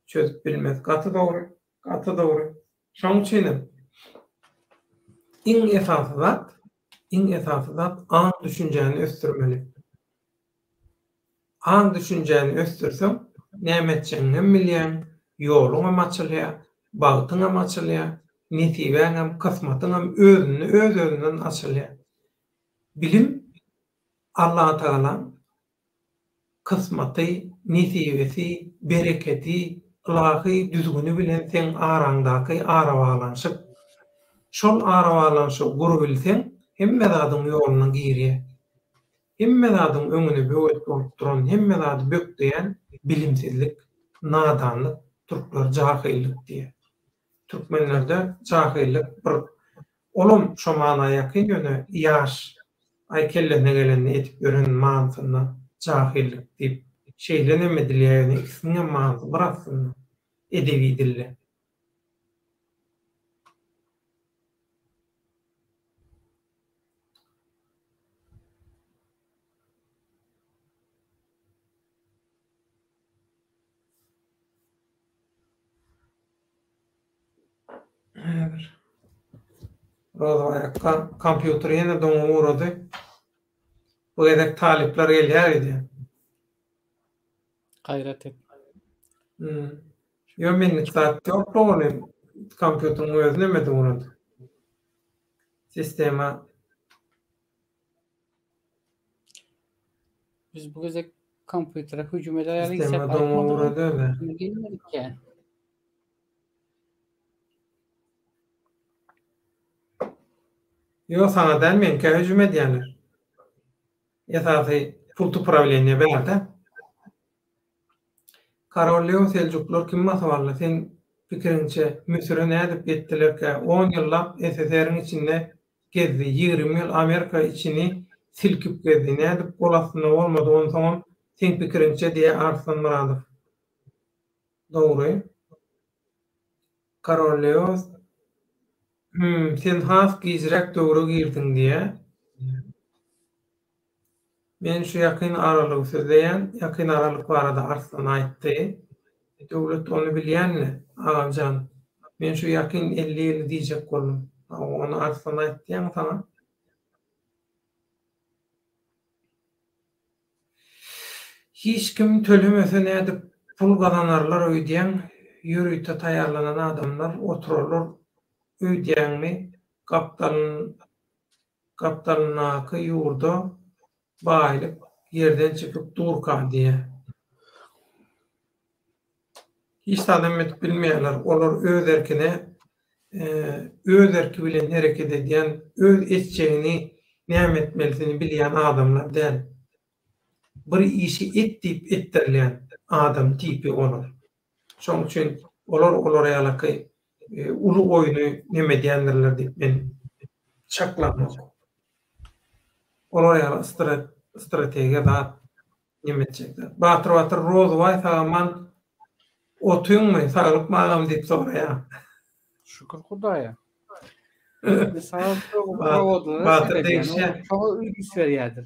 çözüp bilmez. Gaty dogry, gaty dogry. Şoň üçin iň esasy zat aň düşünjäni östürmeli. Aň düşünjäni östürseň, näme etjäňi bilýän, ýoluň açylýar, bagtyň açylýar, netibeň kysmatyň özünden açylýar. Bilim Allah Taala kysmaty, netibesi, bereketi, ilahy düzgünü bilen sen araňdaky arawalanşyp, şol arawalanşyp gurup bilseň, hemme zadyň ýoluna girýär. Hemme zadyň öňüne böwet bolup duran, hemme zady bökdeýän bilimsizlik, nadanlyk, türkler jahillik diýär. Türkmenlerde jahillik bir olum şo manaýa ýakyn ýöne ýaş ay kellerine geleni etip gören mansyna jahillik diýip şeýlenemedilýär, ikisiniň manysy bir aslynda edebi dille. Nädir? Rozayakka kompýuter ýene doňa uğrady. Bu edek talipler gelýär idi. Gayret et. Yo minlik zat ýok bolany. Kompýuteriň özüne mi uğrady? Sistema Biz bu gezek kompütere hücum ederek sistema doňa uğrady. Gelmedik yani. Yo sana delmeyin ki hücum edýänler. Ýa-da pul tupravleniýe berde. Karolio Seljuklar kim masawarly? Sen pikiriňçe Müsür'e nädip etdilerke 10 ýyllap SSR'ň içinde gezdi. 20 ýyl Amerika içini silkip gezdi. Nädip golasyna bolmady ondan soň sen pikiriňçe diýe Arslan Muradow. Dogry. Karolio sen has gizrek dogry girdiň diýe. Men şu yakın aralık sözleyen, yakın aralık barada Arslan aýtdy. Döwlet onu bilýänli, ağamcan. Men şu yakın 50 ýyl diýjek boldum. Onu Arslan aýtdy sana. Hiç kim tölemese nädip pul gazanarlar öýdýän, ýürüýte taýýarlanan adamlar otururlar öýdýänmi kaptalnaky ýurda baýlyp yerden çykyp durka diýe. Hiç adam bilmeýärler, olar öz erkine öz erki bilen hereket edýän, öz etçegini näme etmelisini bilýän adamlar däl. Bir işi etdip etdirilýän adam tipi olar. Şoň üçin olar ýalaky ulu oýuny näme diýenlerler diýip men çaklamak. Olar ýaly strategiýa da näme etjekler. Batır Rozway saman otuýunmy, sagalyp magam diýip soraýar. Şükür Hudaýa. Mesela Batır diýişe. Çok üýs berýärdir.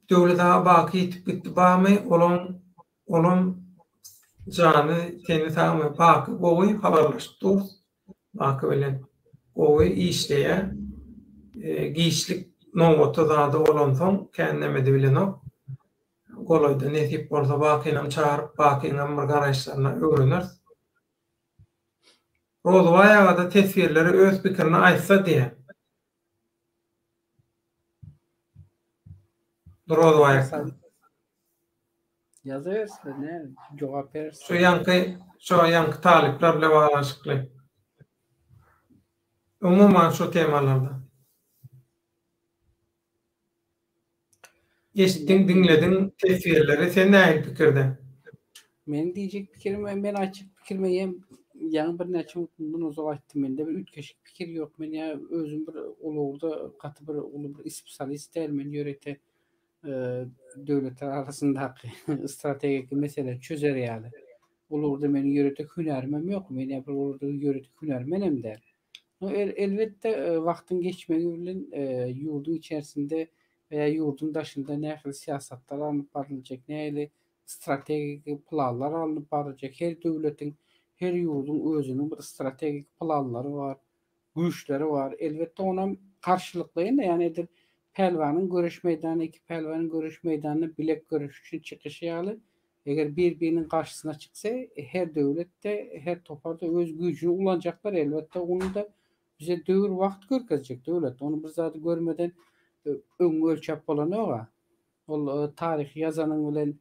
Döwlete baky ýitip gitdi bamy, olan jany teni tamy baky gowy habarlaşdy. Baky bilen gowy işleýär. Giýişlik nowaty zady bolan soň kendime bilen o. Goloyda netip bolsa bakynam çağırıp bakynam bir garaşlaryna öwrenir. Rozwaýa da tesbirleri öz pikirini aýtsa diýe. Rozwaýa. Yazarsa ne? Cevap verirse. Şu yankı taliplerle bağlaşıklı. Umuman şu temalarda. Geçtin, dinledin tesbirleri, sen näil pikirde? Men diýjek pikirim, men açyk pikirme ýa bir näçe bundan uzak aýtdym mende bir ütkeşik pikir ýok. Men ýa özüm bir ulugda gaty bir ulu bir spesialist dälmen ýörete döwletler arasyndaky strategik mesele çözer ýaly. Ulugda meni ýörete hünermem ýok. Men ýa bir ulugda ýörete hünermenem der. Elbette wagtyň geçmegi bilen ýurdun içerisinde veya yurdun daşında nähili siyasatlar alınıp barylacak, nähili strategik planlar alınıp barylacak. Her döwletiň, her yurdun özüniň bir strategik planlary bar, güýçleri bar. Elbette ona karşılıklayın da yani edir pelwanyň görüş meýdanyna, iki pelwanyň görüş meýdanyna bilek görüş üçin çykyşýaly. Eger bir-biriniň garşysyna çyksa, her döwletde, her toparda öz güýjüni ulanjaklar. Elbette onu da bize döwür wagt görkezjek döwlet. Onu bir zady görmeden öň ölçep bolanyga. Ol tarih yazanyň bilen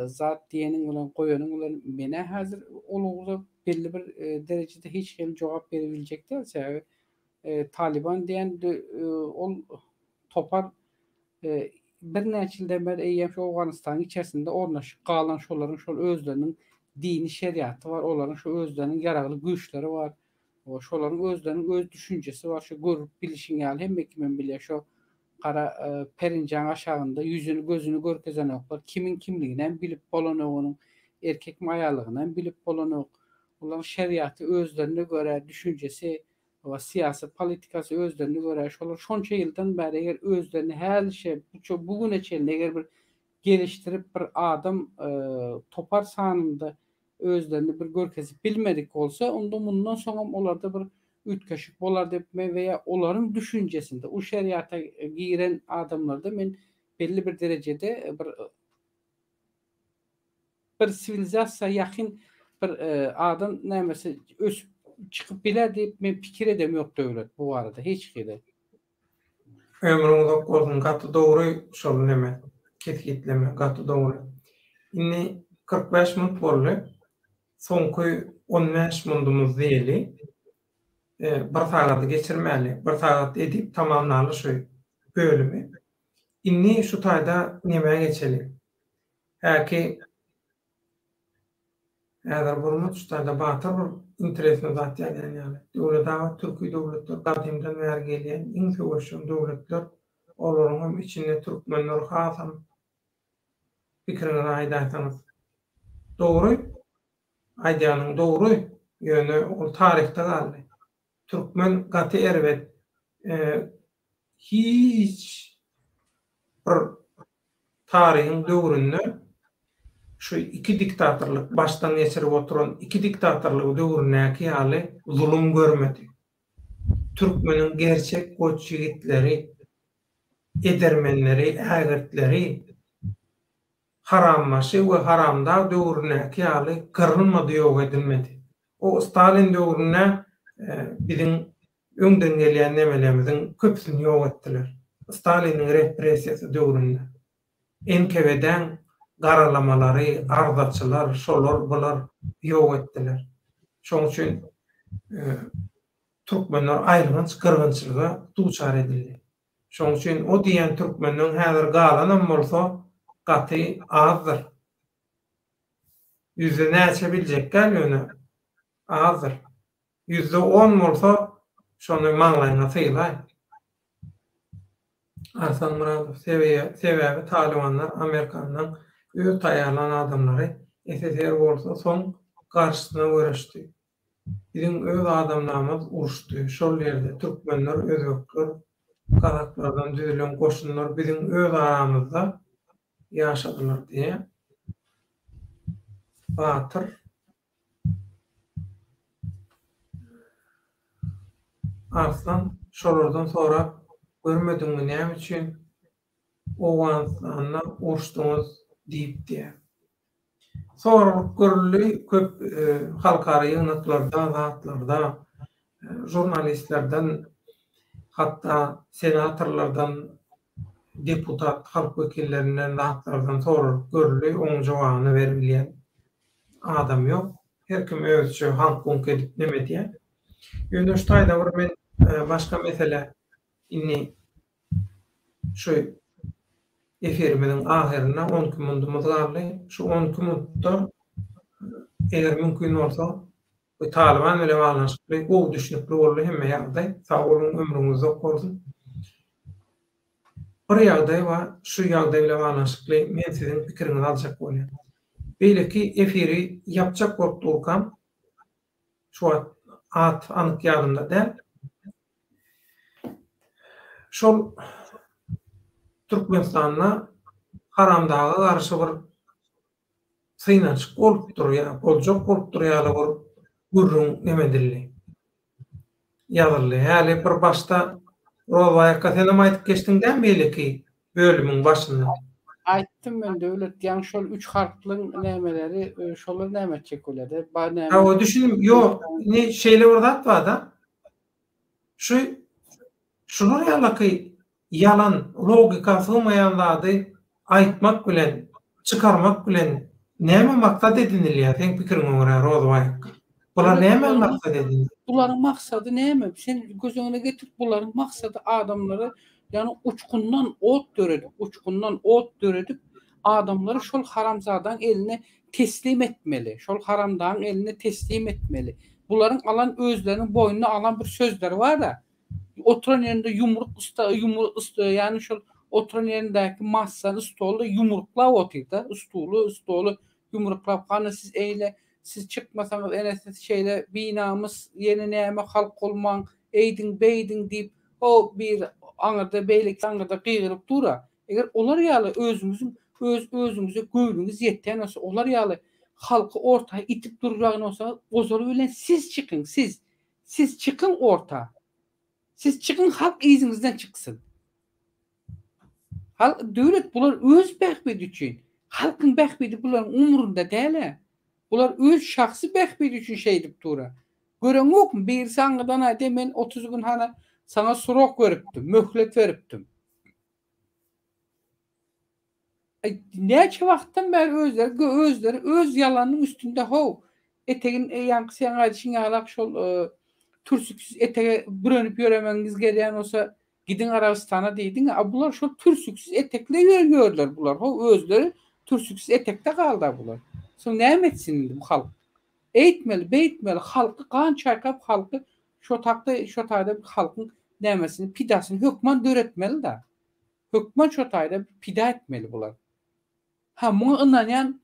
zat diýeniň bilen goýanyň bilen mene häzir ulugly belli bir derejede hiç kim jogap berebiljek dälse Taliban diýen ol topar bir näçe ýyldan beri eýem şu Awganystanyň içerisinde ornaşyp galan şolaryň şol özleriniň dini şeriaty bar, olaryň şu özleriniň ýaragly güýçleri bar. O şolaryň özleriniň öz düşünjesi bar, şu görüp bilişiň ýaly hemme kimen bilýär şu kara perinjaň aşagynda ýüzüni gözüni görkezen oklar kimin kimligini bilip bolanygyny erkek maýalygyny bilip bolanyk. Olaryň şeriaty özlerine göre düşünjesi we siýasy politikasy özlerine göre şolar şonça ýyldan beri eger özlerini her şey bugüne çelin eger bir geliştirip bir adam topar sanynda özlerini bir görkezip bilmedik olsa onda bundan sonra olarda bir ütkaşık bolar depme veya onların düşüncesinde o şeriata giren adamlarda men belli bir derecede bir sivilizasiya yakın bir adam nämesi ösüp çıkıp biler deyip men pikir edem yok döwlet bu arada hiç gele. Ömrüňiz bolsun gaty dogry şol neme ketgitleme gaty dogry. Inni 45 minut boldy. Soňky 15 minutymyz diýeli. Bir sagaty geçirmäli. Bir sagat edip tamamlaly şu bölümi. Inni şu taýda neme geçeli. Häki Eger burma tuşlarda batyr bir interesine zat ýaly. Döwlet Türkiýe döwletler gadymdan bäri gelýän iň köwüşen döwletler olaryň hem içinde türkmenler hasam pikirini aýdaýsanys. Dogry, aýdýanyň dogry ýöne ol tarihte galdy. Türkmen gaty erbet hiç bir tarihin döwründe şu iki diktatorluk baştan geçirip oturan iki diktatorluk döwründäki haly zulüm görmedi. Türkmenin gerçek goç yigitleri, edermenleri, ägirtleri harammaşy we haramda döwründäki haly kırılmadı, ýok edilmedi. O Stalin döwrüne bizim öňden gelýän nemelerimiziň köpsini ýok etdiler. Staliniň repressiýasy döwründe. NKVD'den garalamary, ardaçylar, şolar bular ýok etdiler. Şoň üçin türkmenler aýlygynç kyrgynçylyga duçar edildi. Şoň üçin o diýen türkmeniň häzir galanam bolsa gaty azdyr. Yüzde näçe biljek ýöne azdyr. %10 bolsa şonu maňlaýyna syýlar. Hasan Muradov sebäbi Talibanlar Amerikanyň öz taýýarlan adamlary SSR bolsa soň garşysyna görüşdi. Bizim öz adamlarymyz uruşdy. Şol ýerde türkmenler, özbekler, kazaklardan düzülen goşunlar bizim öz aramyzda ýaşadylar diýe. Batyr Arslan şolardan sonra görmediňmi näme üçin owansyna uruşdyňyz diýipdi. Sonra görüldü köp halkary ýygnaklarda, zatlarda, jurnalistlerden, hatta senatorlardan, deputat, halk wekillerinden, zatlardan sonra görüldü, oň jogabyny berilýän adam ýok. Herkim özçe halk edip neme diýär. Ýöne şu taýda bir men başga mesele inni şu efirimiň ahyrına 12 minutumuz galdy. Şu 12 minutda eger mümkin bolsa bu Taliban bilen baglanşykly gowy düşünipli boldy hemme ýagdaý. Sag bolun, ömrüňiz uzak bolsun. Bir ýagdaý we şu ýagdaý bilen baglanşykly men siziň pikiriňizi aljak bolýar. Beýleki efiri ýapjak bolup durkam şu at anyk ýadymda däl. Şol Türkmenistanyna haramdaga garşy bir synaçyk bolup durýar, boljak bolup durýar bir gürrüň nemedirli. Ýazyldy. Häli bir başda Rozaýaka senem aýtyp geçdiňden beýleki bölümiň başynda. Aýtdym men döwlet ýa şol 3 harplyň nämeleri şolar näme çekolady. Ha o düşünüm ýok, ne şeýle bir zat bar da. Şular ýalaky yalan, logika sığmayanlardy aýtmak bilen, çykarmak bilen näme maksat edinilýär? Sen pikiriňe görä Rozaýaka. Bular näme maksat edinilýär? Buların maksady näme? Sen gözüňe getirip buların maksady adamları yani uçkundan ot döredip adamları şol haramzadan eline teslim etmeli. Şol haramdan eline teslim etmeli. Buların alan özlerinin boynuna alan bir sözler var da oturan yerinde yumruk usta yani şol oturan yerindeki masanın stolu yumrukla oturda stolu yumruklap kanı siz eyle siz çıkmasanız enes şeyle binamız yeni näme halk olman eydin beydin deyip o bir aňyrda beýlik aňyrda gyýryp dura. Eger olar ýaly özüňize göýnüňiz ýetýän bolsa olar ýaly halkı ortaya itip duracağın olsa ozolu bilen siz çıkın, siz çıkın orta. Siz çıkın, halk izinizden çıksın. Devlet bular öz bähbedi üçün. Halkın bähbedi buların umurunda değil. Bular öz şahsi bähbedi üçün şey edip dura. Gören yok mu? Bir sanıdan ayda men 30 gün hana sana sorok veripdim, möhlet veripdim. Neçe vakittan beri özleri öz yalanın üstünde hov. Etegin yankısı yanaydışın yağlak şol türsüksüz etege bürönüp yöremeniz geleyen olsa gidin Arabistan'a deydin. Bular şol türsüksüz etekle yürüyorlar bular. Hov özleri türsüksüz etekte kaldı bular. Sonra ne etsin bu halk? Eğitmeli, beyitmeli halkı kan çaykap halkı şotayda halkın demesini, pidasını hükman döretmeli da. Hükman şotayda pida etmeli bular. Ha buna ınanan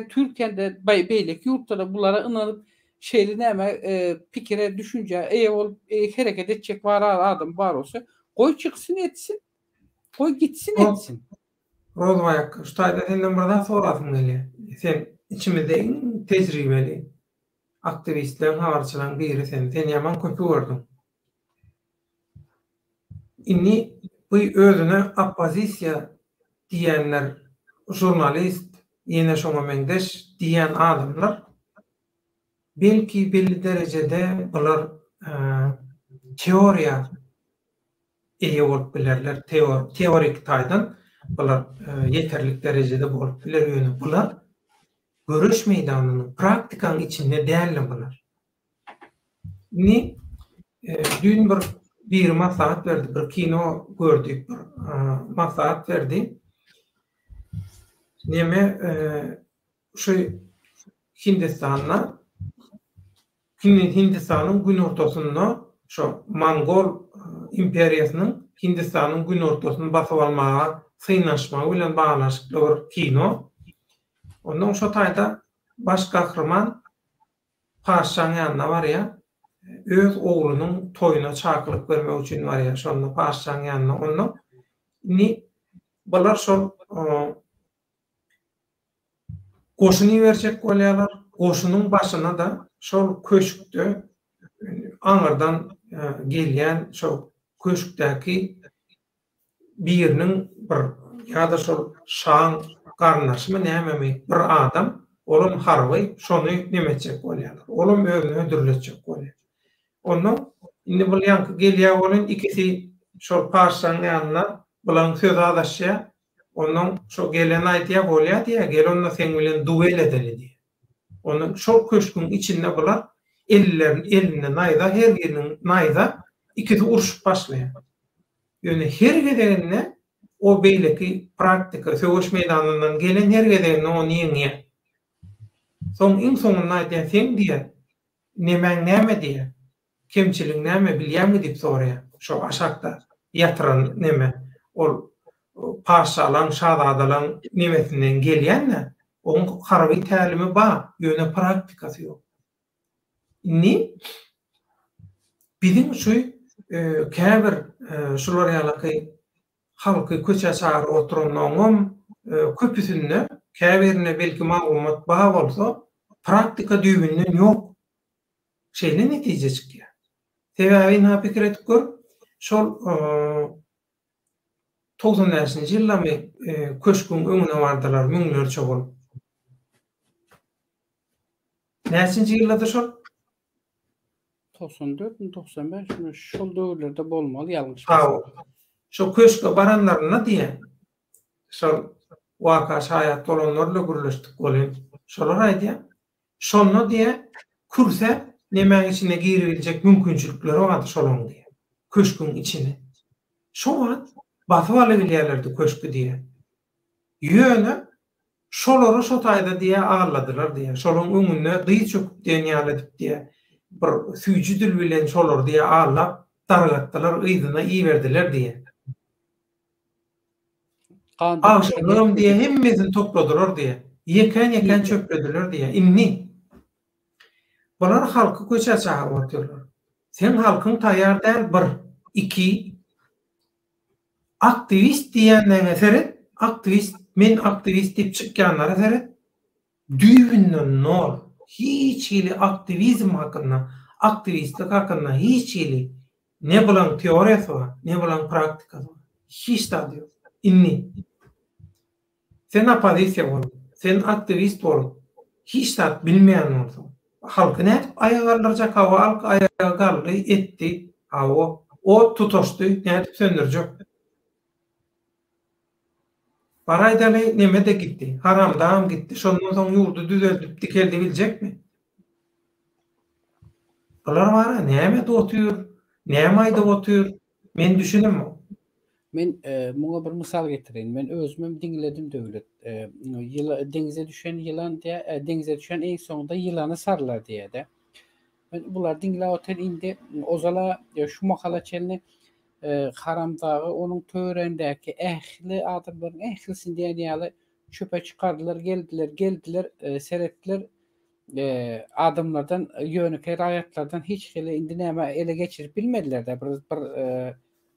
Türkiye'de beylek yurtlarda bunlara ınanıp şeyli neme fikire düşünce hareket edecek var adam var olsa koy çıksın etsin. Koy gitsin etsin. Rozmayak, şutayda senden buradan sorasın geliyor. Sen içimizde en tecrübeli aktivistlerin, havarçıların biri sen yaman köpü gördün. İnni bu özüne opozisiya diyenler, jurnalist, yine şoňa meňdeş diyen adamlar belki belli derecede bular teoriya iyi bolup bilerler, teorik taýdan bular yeterlik derecede bolup biler ýöne bular görüş meýdanynyň praktikaň içinde däl bular. Ni dün bir maslahat verdi, bir kino gördük, bir maslahat verdi. Neme şu Hindistan'ın gün ortasında şu Mongol imperiýasynyň Hindistan'ın gün ortasını basyp almaga synaşmagy bilen baglanşykly bir kino. Ondan şu taýda baş gahrman paşaň ýanyna barýar. Öz oğlunun toyuna çakılık vermek üçin var ya, şonda paşaň ýanyna onu ni balar şol goşuny berjek bolýarlar. Goşunyň başyna da şol köşükde aňyrdan gelýän şol köşükdäki biriniň bir ýa-da şol şaň garnaşmy näme bir adam olum harby şonu nemetjek bolýarlar. Olum özüni öldürilecek bolýar. Onu indi bu ýanky gelýär bolan ikisi şol paşaň ýanyna bulan söz adaşýa. Onun şo gelen aýtýar bolýar diýe, gel onda sen bilen duel edeli diýe. Onun şol köşküň içinde bular ellerine naýda, her biriniň naýda ikisi uruşup başlaýar. Ýöne her gedegine o beýleki praktika söwüş meýdanyndan gelen her gedegine onu ýeňýär. Soň iň soňunda aýtýar sen diýe, näme diýe, kemçilik näme bilýärmi diýip soraýar. Şo aşakda ýatyran näme ol paşalaň, şahzadalaň nemesinden gelýänne, onuň harby tälimi bar, ýöne praktikasy ýok. Ni bizim şu käbir şular ýalaky halky köçe çağır oturanyň köpüsinde käbirine belki maglumat bar bolsa, praktika düýbünden ýok. Şeýle netije çykýar. Sebebi näme pikir etip gör, şol 90-njy ýyllamy köşküň öňüne bardylar, müňler çogul. Näçinji ýylda şol? 94-95 şol döwürlerde bolmaly ýalňyş. Şo köşke baranlaryna diýen. Şol waka şaýat bolanlarla gürleşdik bolýan. Şolar aýdýar. Şonu diýe kursa näme içine giriljek mümkinçilikleri bar şolaň diýe. Köşküň içine. Şo wagt basyp alabilýärlerdi köşkü diýe. Ýöne şolary şo taýda diýe ağladylar diýe. Şolaň öňüne dyý çöküp diýen ýalyp diýe. Bir süýçü dil bilen şolar diýe ağlap dargatdylar, ýygyna iýerdiler diýe. Ağşalym diýe hemmesini topladylar diýe. Ýeken çöplediler diýe. Inni bular halky köçe çağıryp otyrlar. Sen halkyň taýýar däl, 1, 2 aktivist diýenden eseri, aktivist diýip çykýanlara eseri, düýbünden nor, hiç ili aktivizm hakynda, aktivistlik hakynda hiç ili ne bilen teoriýasy bar, ne bilen praktikasy bar. Hiç da ýok. Inni. Sen opozisiýa bolup, sen aktivist bolup, hiç da bilmeýän bolsaň, halky nädip ayaga kaldyrjak, halk ayaga kaldy, etdi, o tutuşdy, nädip söndürjek? Baraýdaly neme de gitdi, haramdam gitdi, şondan soň ýurdu düzeltip dikeldi biljekmi? Bular bara näme dotýur, näme aýdyp otýur? Men düşünem. Men muňa bir mysal getireýin. Men özümem diňledim döwlet. Deňize düşen ýylan diýe, deňize düşen eň soňunda ýylany sarlar diýe-de. Men bular diňläp oter indi ozala şu makala çelini haramdağı onun töwerendäki ähli adamlaryň ählisini diýen ýaly çöpe çykardylar, geldiler, seretdiler. Adamlardan ýönükär aýatlardan hiç hili indi näme ele geçirip bilmediler-de. Bir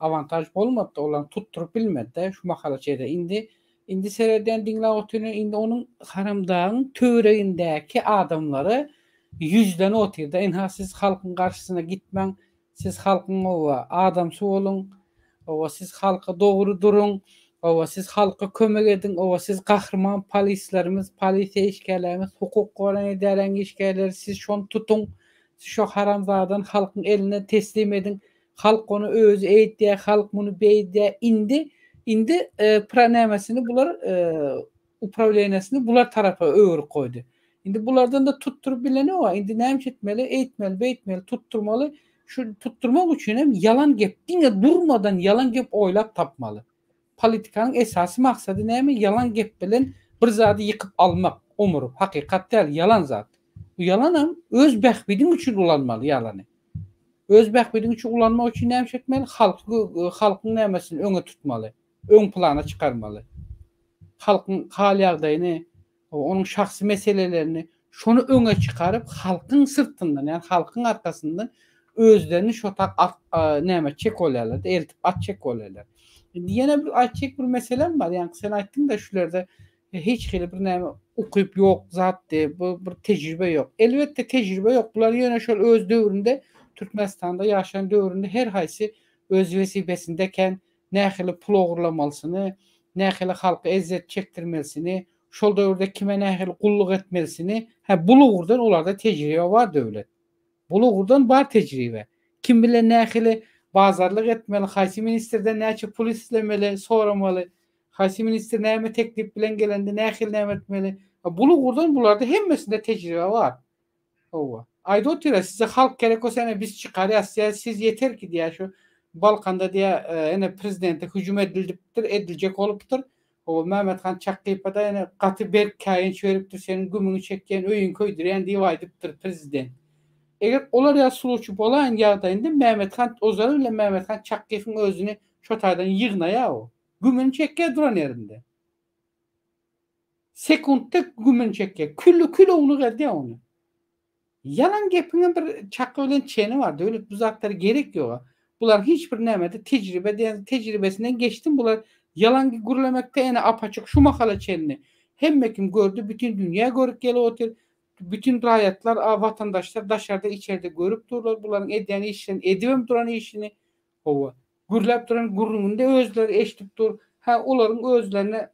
avantaj bolmapdy, olan tutturup bilmedi-de şu makala çede. Indi sereden diňläp oturyň, indi onuň haramdagyň töweregindäki adamlary yüzden otyrda. Enha siz halkyň garşysyna gitmeň, siz halkyň owa adamsy bolun, owa siz halka dogry durun, owa siz halka kömek edin, owa siz gahrman polislerimiz, polisiýa işgärlerimiz, hukuk goran edären işgärler, siz şonu tutun, siz şu haramzadan halkyň eline teslim edin. Halk onu özü eýtdi, halk muny beýdi. Indi pranemesini bular upravleniýasyny bular tarafa öwürip goýdy. Indi bulardan da tutturup bileni o. Indi näme etmeli, eýtmeli, beýtmeli, tutturmaly. Şu tutturmak üçin hem yalan gep, diňe durmadan yalan gep oýlap tapmaly. Politikanyň esasy maksady näme? Yalan gep bilen bir zady ýykyp almak, omurup, hakykat däl, yalan zat. Bu yalan hem öz bähbediň üçin ulanmaly ýalany. Öz bähbediň üçin ulanmak üçin näme etmeli? Halkyň nämesini öňe tutmaly, öň plana çykarmaly. Halkyň hal ýagdaýyny, onuň şahsy meselelerini şonu öňe çykaryp halkyň sırtyndan, ýani halkyň arkasyndan özlerini şotak näme çek bolýarlar, eltip at çek bolýarlar. Ýene bir açyk bir meselem bar. Ýani sen aýtdyň da şularda hiç hili bir näme ukyp ýok zatdy, bu bir tejribe ýok. Elbetde tejribe ýok. Bular ýöne şol öz döwründe Türkmenistanda ýaşaýan döwründe her haýsy öz wesibesindeken nähili pul ogurlamalysyny, nähili halka ezzet çekdirmelisini, şol döwürde kime nähili gulluk etmelisini, bulugurdan olarda tejribe bar döwlet. Bulugurdan bar tejribe. Kim bilen nähili bazarlyk etmeli, haýsy ministerden näçe pul islemeli, soramaly, haýsy minister näme teklip bilen gelende nähili näme etmeli. Bulugurdan bularda hemmesinde tejribe bar. Owa. Aýdotira size halk gerek olsa biz çykarýas, siz yeter ki diýä şu Balkanda diýä ene prezidente hüjüm ediljek bolupdyr. O Mehmethan Çakkyp'a da ene gaty berk kaýyn beripdir, senin gümüňi çekýän öýün köýdirýän diýip aýdypdyr prezident. Eger olar ýa suluşy bolan ýagdaýynda Mehmethan Ozal bilen Mehmethan Çakkyp'yň özüni şo taýdan ýygnaýa o. Gümüňi çekýär duran ýerinde. Sekundda gümüňi çekýär. Küllü onu gadýa onu. Yalan gepine bir çakı bilen çeni var. Döwlet bu zatlara gerek ýok. Bular hiçbir nämede tejribesinden geçtim. Bular yalan gurulamakda ene apaçyk şu makala çenini. Hemme kim gördü, bütün dünýä görüp gelip otur. Bütün raýatlar, vatandaşlar daşarda içeride görüp durlar. Buların edýän işini, edibem duran işini. Owa. Gürläp duran gurrununda özleri eşitip dur. Olaryň özlerine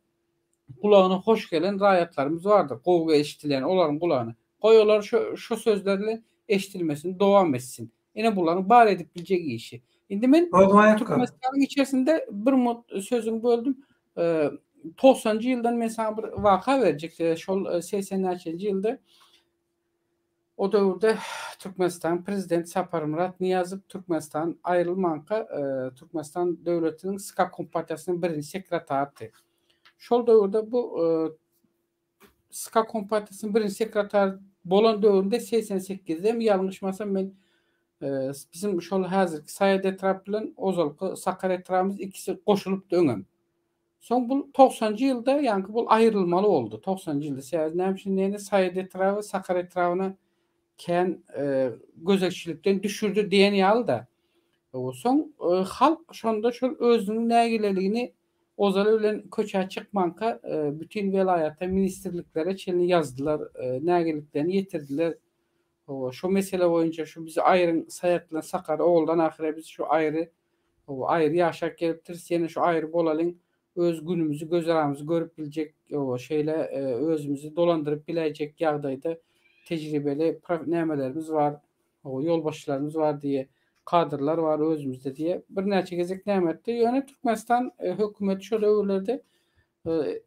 kulagyna hoş gelen raýatlarymız bardyr. Gowga eşitilen olaryň kulagyna. Koyular şu sözlerle eşitilmesini dowam etsin. Ene bularını bar edip biljek işi. Indi men Türkmenistan'ın içerisinde bir sözümü böldüm. 90-njy ýyldan men sana bir waka berjek. Şol 80-nji ýylda o döwürde Türkmenistan prezident Sapar Murat Niýazow Türkmenistan aýrylmanka Türkmenistan döwletiniň SKA kompartiýasynyň birinji sekretary. Şol döwürde bu SKA kompartiýasynyň birinji sekretary bolan döwründe 88-de ýalňyşmasam men bizim şol häzirki Saýed Etrap bilen Ozalky Sakar Etrapymyz ikisi goşulyp döňem. Soň bu 90-njy ýylda ýani bu aýrylmaly boldy. 90-njy ýylda näme Saýed Etrapy Sakar Etrabyna kän gözekçilikden düşürdi diýen ýaly da. Soň halk şonda şol özüniň nägileligini Ozal ölen köçä çıkmanka bütün velayata ministerliklere çelini yazdılar. Nägeliklerini yetirdiler. Şu mesele boyunca şu bizi ayrın sayatlan sakar oğuldan ahire biz şu ayrı yaşak gelipdir. Seni şu ayrı bolalın öz günümüzü göz aramızı görüp bilecek özümüzü dolandırıp bilecek ýagdaýda tecrübeli nämelerimiz var. Yolbaşçılarımız var diye kadrlar var özümüzde diye bir näçe gezek nämetdi. Ýöne Türkmenistan hökümeti şu döwürlerde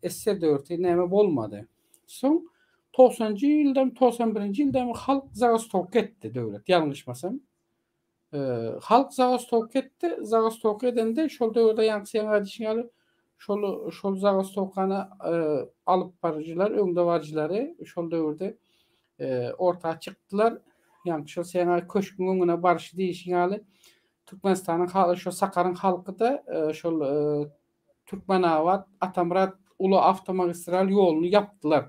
eser döwürde näme bolmady. Soň 90-njy ýyldan 91-nji ýyldan halk Zagastok etdi döwlet ýalňyşmasam. Halk Zagastok etdi. Zagastok edende şol döwürde ýaňsyň adişiňaly şol Zagastokana alyp barjylar, öňde barjylary şol döwürde ortağa çykdylar. Yani şu sena köşkün öňüne barşy diýişiňaly Türkmenistanyň haly şu Sakaryň halky da şol Türkmenawat Atamurat uly awtomagistral ýoluny yapdylar.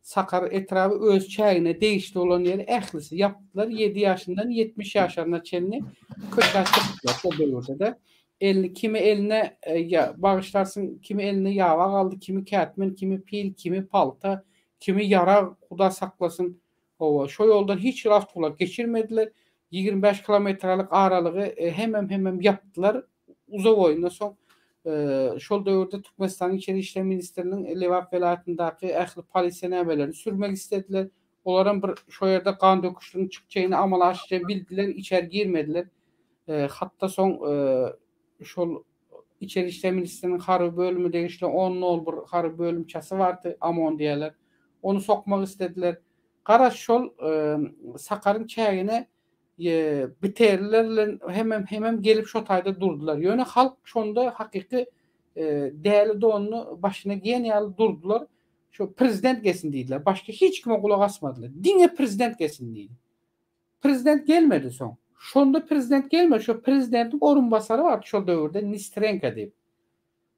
Sakar etrafy öz çägine değişdi olan ýeri ählisi yapdylar. 7 ýaşyndan 70 ýaşaryna çelini köçä çykdylar o döwürde de. Kimi eline bağışlarsın, kimi eline ýawa galdy, kimi kätmen, kimi pil, kimi palta, kimi yara Huda saklasın. Şo ýoldan hiç raft bula geçirmediler. 25 kilometrelik aralygy hemem yapdylar. Uzak boýunda soň şol döwürde Türkmenistan Içeri İşler Ministrliğiniň Lewap welaýatyndaky ähli polisiýa nämelerini sürmek istediler. Olaryň bir şo ýerde kan döküşlüğüň çykjagyny amala aşyra bildiler, içeri girmediler. Hatta soň şol İçeri İşler Ministrliğiniň harby bölümü degişli 10 nol bir harby bölümçesi bardy, amon diýerler. Onu sokmak istediler. Kara şol Sakaryň çägine biterlerle hemem gelip şo taýda durdular. Ýöne halk şonda hakyky däli donunu başyna giýen ýaly durdular. Şo prezident gelsin diýdiler. Başka hiç kime kulak asmadylar. Diňe prezident gelsin diýdi. Prezident gelmedi soň. Şonda prezident gelmedi. Şo prezidentiň orunbasary bar şol döwürde Nistrenka diýip.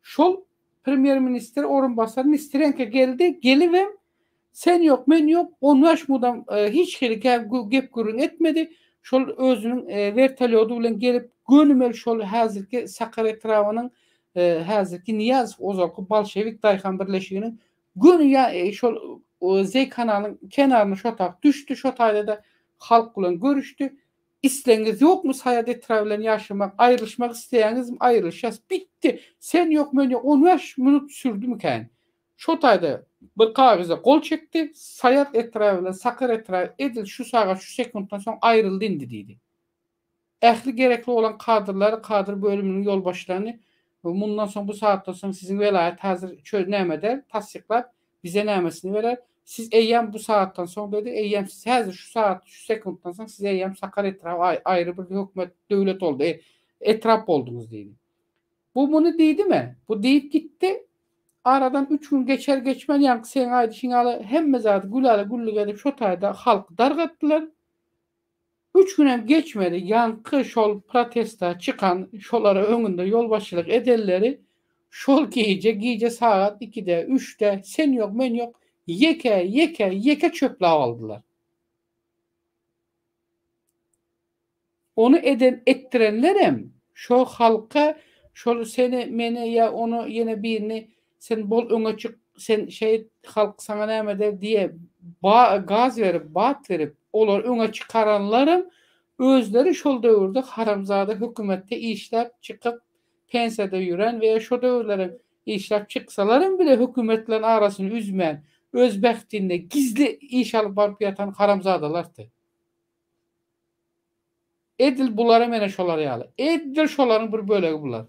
Şol premier minister orunbasary Nistrenka geldi. Gelivem sen yok, men yok, onlaşmadan hiç gep gürün etmedi. Şol özünün vertolyotu bilen gelip gönümel şol häzirki Sakar etrawynyň häzirki Niyaz ozalky Bolşewik daýhan birleşiginiň gönü şol Z kanalynyň kenaryna şotak düşdü. Şo taýda da halk bilen görüşdi. İsleňiz ýokmy Sayat etrawy bilen ýaşamak, aýrylyşmak isleýäňizmi? Aýrylyşas. Bitti. Sen yok, men yok. 15 minut sürdümikän. Şo taýda bir kagaza kol çekti. Sayat etrawy bilen Sakar etrawy edil şu saat şu sekunddan soň aýryldy indi diýdi. Ähli gerekli olan kadr bölümünün ýolbaşçylaryny bundan soň bu saatdan soň siziň velayat häzir nämede tasdiklap bize nämesini berer. Siz eýýäm bu saatdan soň dedi. Eýýäm siz häzir şu saat şu sekunddan soň siz eýýäm Sakar etrawy aýry bir hökümet döwlet oldu. Etrap boldunuz diýdi. Bu bunu diýdimi? Bu diýip gitdi. Aradan 3 gün geçer geçmen ýanky sen aýdyşyňaly hemme zat gülüp edip şo taýda halky dargatdylar. 3 gün hem geçmedi. Ýanky şol protesta çıkan şolara öňünde ýolbaşçylyk edenleri şol giýje saat 2'de 3'de sen yok men yok yeke çöplä aldylar. Onu ettirenlerem şo halka şol seni mene ya onu yine birini sen bol öňe çık sen halk sana näme der diye gaz verip bat verip olar öňe çıkaranlarym özleri şol döwürde haramzada hökümetde işläp çıkyp pensiyada ýüren we şo döwürlere işläp çyksalarym bile hökümetlerin arasyny üzmän öz bäxtinde gizli iş alyp baryp ýatan haramzadalardy. Edil bulara mene şolar ýaly. Edil şolaryň bir bölegi bular.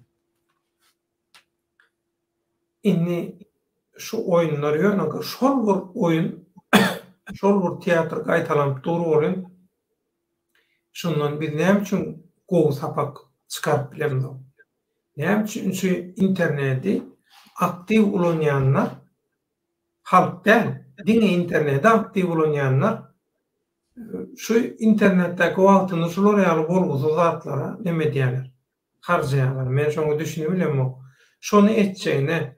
Inni şu oýunlar ýöne şol bir oýun, şol bir teatr gaýtalanyp durýar. Şundan bir näme üçin gowy sapak çykaryp bilemdi. Näme üçin şu interneti aktiw ulanýanlar halkdan, diňe internetde aktiw ulanýanlar şu internetdeki wagtyny şolar ýaly bolguzy zatlara näme diýerler? Harjaýarlar. Men şonu düşünýärem. Şonu etjegine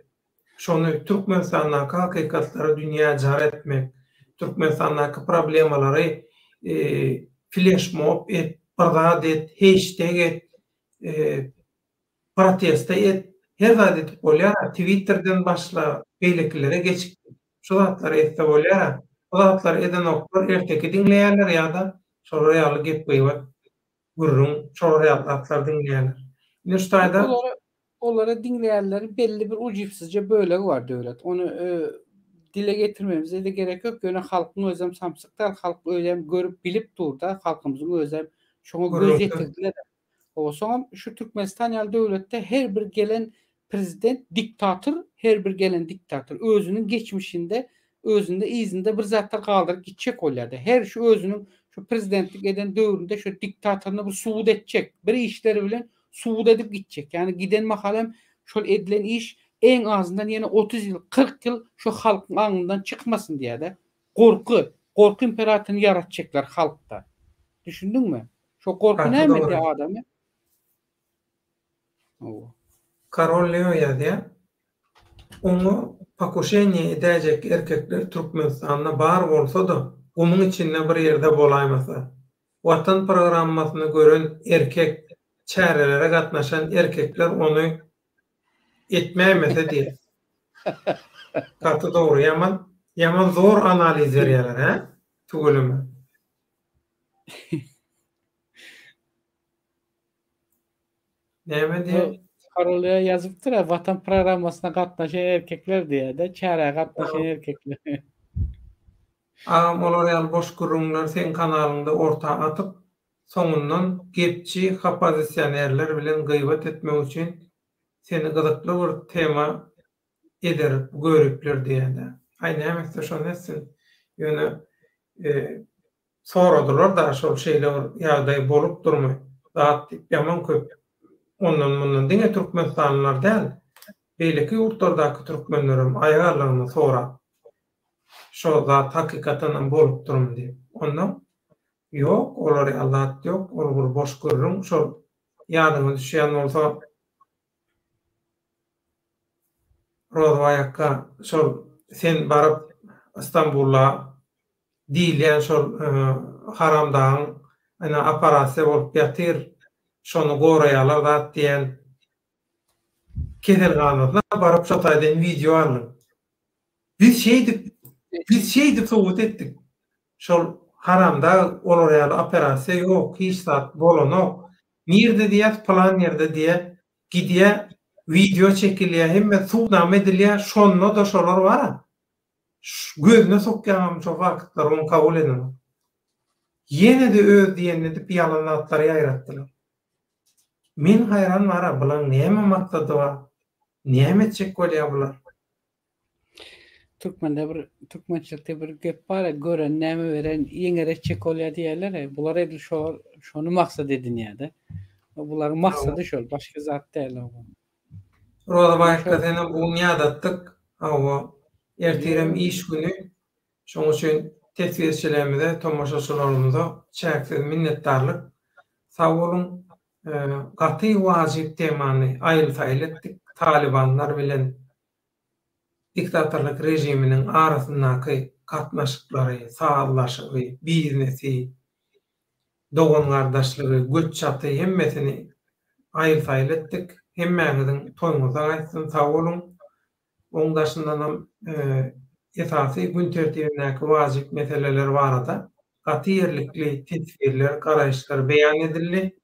şonu Türkmenistanyň hakykatlary dünýä jar etmek, Türkmenistanyň problemalary flash mob et, bargad et, hashtag et, protesta et, her zat bolýar, Twitter'den başla beýleklere geçip şu zatlara etse bolýar. O zatlar eden oklar erteki dinleýärler ýa-da şol ýaly gep goýup gurrun şol ýatlar dinleýärler. Nüştaýda Olara dinleyenlerin belli bir ucipsizce böyle var devlet. Onu dile getirmemize de gerek yok. Yöne halkın özlem samsıklar, halk özlem görüp bilip durda halkımızın özlem şonu göz getirdiler. O zaman şu Türkmenistan ýaly devlette her bir gelen prezident diktatör, her bir gelen diktatör özünün geçmişinde, özünde izinde bir zatlar kaldırıp gidecek olýardy. Her şu özünün şu prezidentlik eden döwründe şu diktatörüne bir suud edecek. Bir işleri bilen suud edip gidecek. Yani giden mahalem şol edilen iş en azından yine 30 yıl, 40 yıl şu halkın ağzından çıkmasın diye de korku imperatını yaratacaklar halkta. Düşündün mü? Şu korku ne mi diye adamı? Karol Leo ýady. Onu Pakuşenye edecek erkekler Türkmenistan'a bar bolsa-da, onun içinde bir yerde bolaýmasa, Watan programmasyny gören erkek, çärelere gatnaşan erkekler onu etmeýmese diýe. Katı doğru, yaman zor analiz berýärler, he? Tugulmy? Näme diýe? Karolya yazıptır ya, vatan programmasına gatnaşan erkekler diye de çäreye gatnaşan erkekler. Agam olar ýaly boş gurrunlar sen kanalyňda orta atyp, soňundan gepçi hapazisionerler bilen gıybet etmek üçin seni gyzykly bir tema eder görüpler diýende. Aýnamyzda şonu etsin. Ýöne soradylar da şol şeýle ýagdaý bolup durmy. Zat ýaman köp. Ondan bundan diňe Türkmenistanlylar däl. Beýleki ýurtlardaky türkmenlerim aýarlaryny sorap şo zat hakykatan bolup durmy diýip. Ondan yok, olar ýalat ýok, ol bir boş görürüm. Şol ýadyma düşýän bolsa Rodwayakka şol sen barıp İstanbul'a diýilýän şol haramdaň ana aparasiýa bolup ýatyr. Şonu goraýarlar zat diýen kedel ganyna barıp şo taýdan video alyn. Biz şeýdi sowut etdik. Şol haramda olar ýaly operasiýa ýok, hiç zat bolanok. Nirde diýär, plan ýerde diýär, gidýär, video çekilýär, hemme suwdam edilýär, şonno da şolar bar. Gözüne sokýan şo wagtlar onu kabul edin. Ýene de öz diýenini dip ýalanatlar ýaýratdylar. Men hayran var, bulan näme maksady bar? Näme çek bolýar bular? Türkmençilikde bir gep bar, gören näme beren ýeňere çek bolýar diýerler. Bular edil şonu maksat edinýärdi. Bularyň maksady şol, başga zat däl o. Roda baýkatena bu ňadatdyk. Awa ertirem iş günü. Şoň üçin tesbirçilerimize, tomaşaçylarymyza çäksiz minnetdarlyk. Sag bolun. Gaty wajyp temany aýyl-saýyl etdik. Talibanlar bilen diktatorluk rejiminiň arasyndaky gatnaşyklary, sağlaşygy, biznesi, dogan gardaşlygy, göç çaty hemmesini aýyl-saýyl etdik. Hemmäňiziň toýuňyza gaýtsyn, sag bolun. Oňdaşyndan esasy gün tertibindäki wajyp meseleler barada gaty ýerlikli tesbirler, garaýşlar beýan edildi.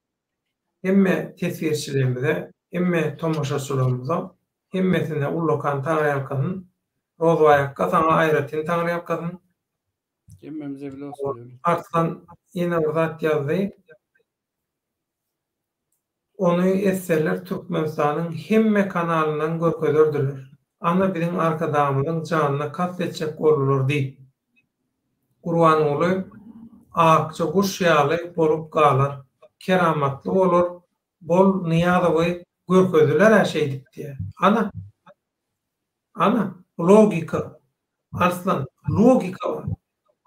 Hemme tesbirçilerimize, hemme tomaşaçylarymyza, hemmesine ullokan taňyalkanyň, Rodwayakka saňa aýratyn taňyalkanyň. Hemmemize bile olsun. Artdan ýene bir zat ýazdy. Onu esserler Türkmenistanyň hemme kanalynyň görkezerdiler. Ana biziň arkadamyzyň janyna katletjek bolurlar diýip. Gurban oly akça guş ýaly bolup galar. Keramatly bolur. Bol niýazy görkezdiler her şey diýip. Ana logika. Aslan logika var.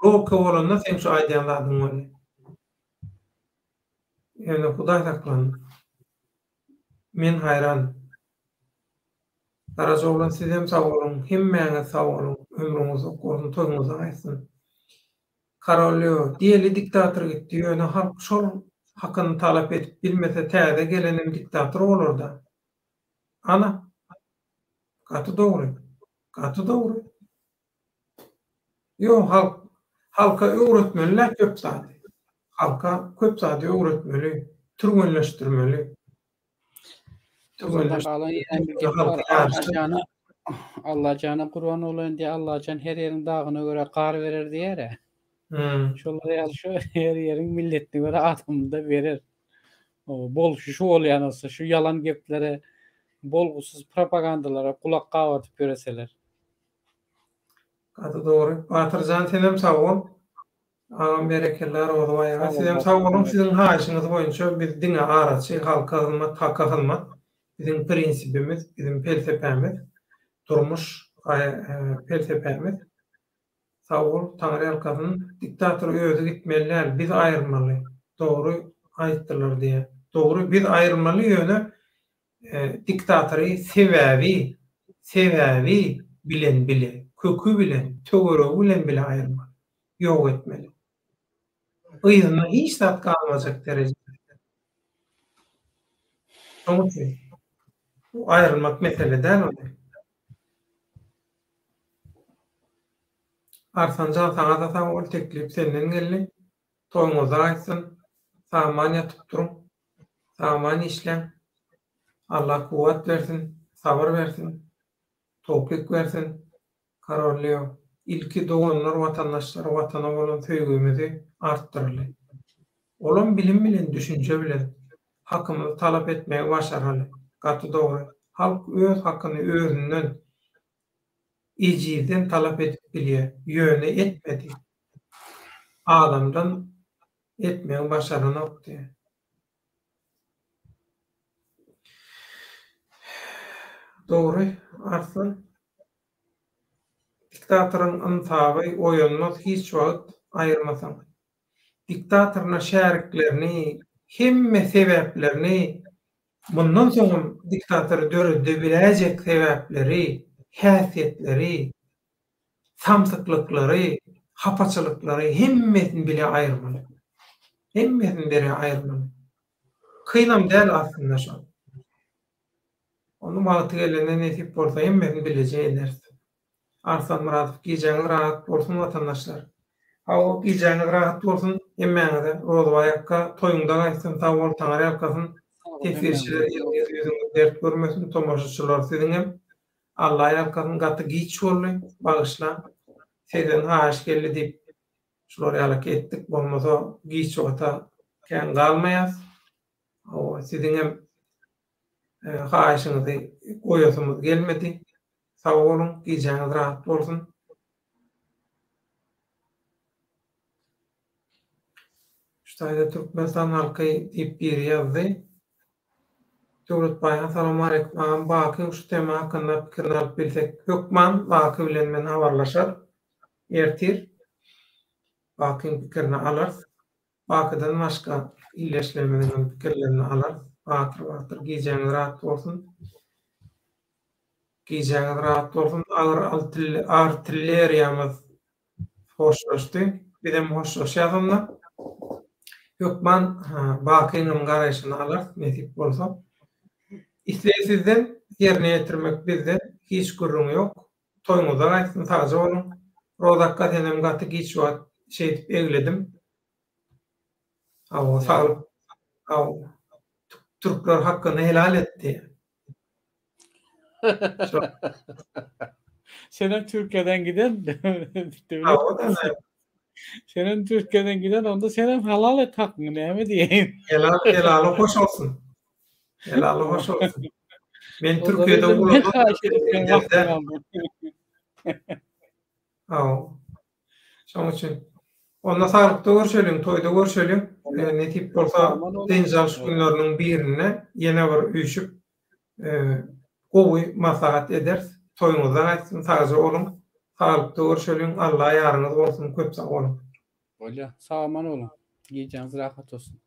Logika bolanda sen şu aýdýanlaryň boly. Ýöne Hudaý saklan. Men hayran. Darajoglan sizem sag bolun, hemmäňe sag bolun, ömrüňiz okurun, toýuňyza gaýsyn. Karolyo, diýeli diktator gitdi, ýöne halk şol hakyny talap edip bilmese täze gelenim diktator bolurda. Ana, Gatı doğru. Gatı doğru. Yo halka öğretmeliler köp zady. Halka köp zady öğretmeli, türgünleşdirmeli. Ozanda kalan ýene bir gep bar. Allah jana Kurban bolan diye Allah jan her ýeriň dagyna göre gar berer diýer. Şolary ýaly her ýeriň milletine göre adamyny da berer. Bolşy şu bolýansa şu yalan geplere, bolgusuz propagandalara kulak gawatyp göreseler. Gatı doğru. Batyrjan senem sag bol. Agam berekeler oğlum. Sizem sag bolun. Sizin haýyşyňyz boýunça biz diňe araçy halka hizmet, hakka hizmet. Bizim prinsipimiz, bizim felsefemiz, durmuş felsefemiz. Sag bol, Taňry halkasynyň diktator özü gitmeliler, biz aýyrmaly. Doğru aýtdylar diýe. Doğru, biz aýyrmaly ýöne diktatory sebäbi bilen bile, kökü bilen, töweregi bilen bile aýyrmaly. Ýok etmeli. Ýygyna hiç zat galmajak derejede. Şoň üçin bu aýrylmak mesele däl. Arsanjan saňa da saň ol teklip senden geldi. Toýuňyza aýtsyn, saman ýatyp durun, saman işleň. Allah kuwat bersin, sabır bersin, tawfik bersin. Kararlıyor. İlki doğanlar vatandaşlar vatana bolan söýgümizi artdyraly. Olan bilim bilen, düşünje bilen hakkymyzy talap etmegi başaraly. Gaty dogry. Halk öz hakyny özünden ejizden talap edip bilýär. Ýöne etmedi. Adamdan etmegi başaranokdy. Dogry, arslan. Diktatorun antaby oýanmaz hiç wagt aýyrmasaň. Diktatorna şäriklerini, hemme sebäplerini, bundan soňra diktator dörede biläjek sebäpleri, häsiýetleri, samsyklykları, hapaçylyklary hemmesini bile aýyrmaly. Hemmesini bile aýyrmaly. Kynam däl aslynda şo. Onu wagty gelende nesip bolsa hemmesini bilejek nerse. Arslan Muratov giýjäňiz rahat bolsun watandaşlar. Hawa giýjäňiz rahat bolsun, emmäňize rozwaýakka toýuňda gaýsyn sag bol Taňry halkasyň tesirçileri ýüzüňiz dert görmesin, tomoşaçylar siziň hem Allah halkasyň gaty giýç boldy, bagyşla. Seden haýyş geldi diýip şolary ýaly etdik, bolmasa giýç wagta kän galmaýas. Hawa siziň hem haýyşyňyzy goýasymyz gelmedi. Sag bolun, giýjäňiz rahat bolsun. Şaýda Türkmenistan halky diýip bir ýazdy. Döwlet baýan salam aleykum. Baky şu tema hakynda pikirini alyp bilsek. Hökman Baky bilen men habarlaşar. Ertir. Bakyň pikirini alar. Bakydan başga illeşlemeden pikirlerini alar. Bakyr giýjäňiz rahat bolsun. Giýjäňiz rahat bolsun. Artilleriýamyz hoşlaşdy. Bizem hoşlaşýarynda. Hökman Bakynyň garaýşyny alar, nesip bolsa. İsleýsizden ýerine ýetirmek bizde hiç gurrun ýok. Toýuňyza gaýsyn, taza bolun. Rozakka senem gaty giç wagt şeýdip egledim. Awa sağlyk. Türkler hakkyny helal etdi. Senem Türkiýeden giden Senem Türkiýeden giden onda senem halal et hakyny näme diýeň? Helaly hoş olsun. Helaly hoş olsun. Men Türkiýede ulanam. Şoň üçin onda sarykda görşeliň, toýda görşeliň. Netip bolsa denjal günleriniň birine ýene bir üýşüp gowy maslahat eder. Toýuňyza gaýsyn, taza bolun. Sarykda görşeliň. Allah ýarynyz bolsun, köp sag bolun. Bolýa, sag aman olun. Giýjäňiz rahat olsun.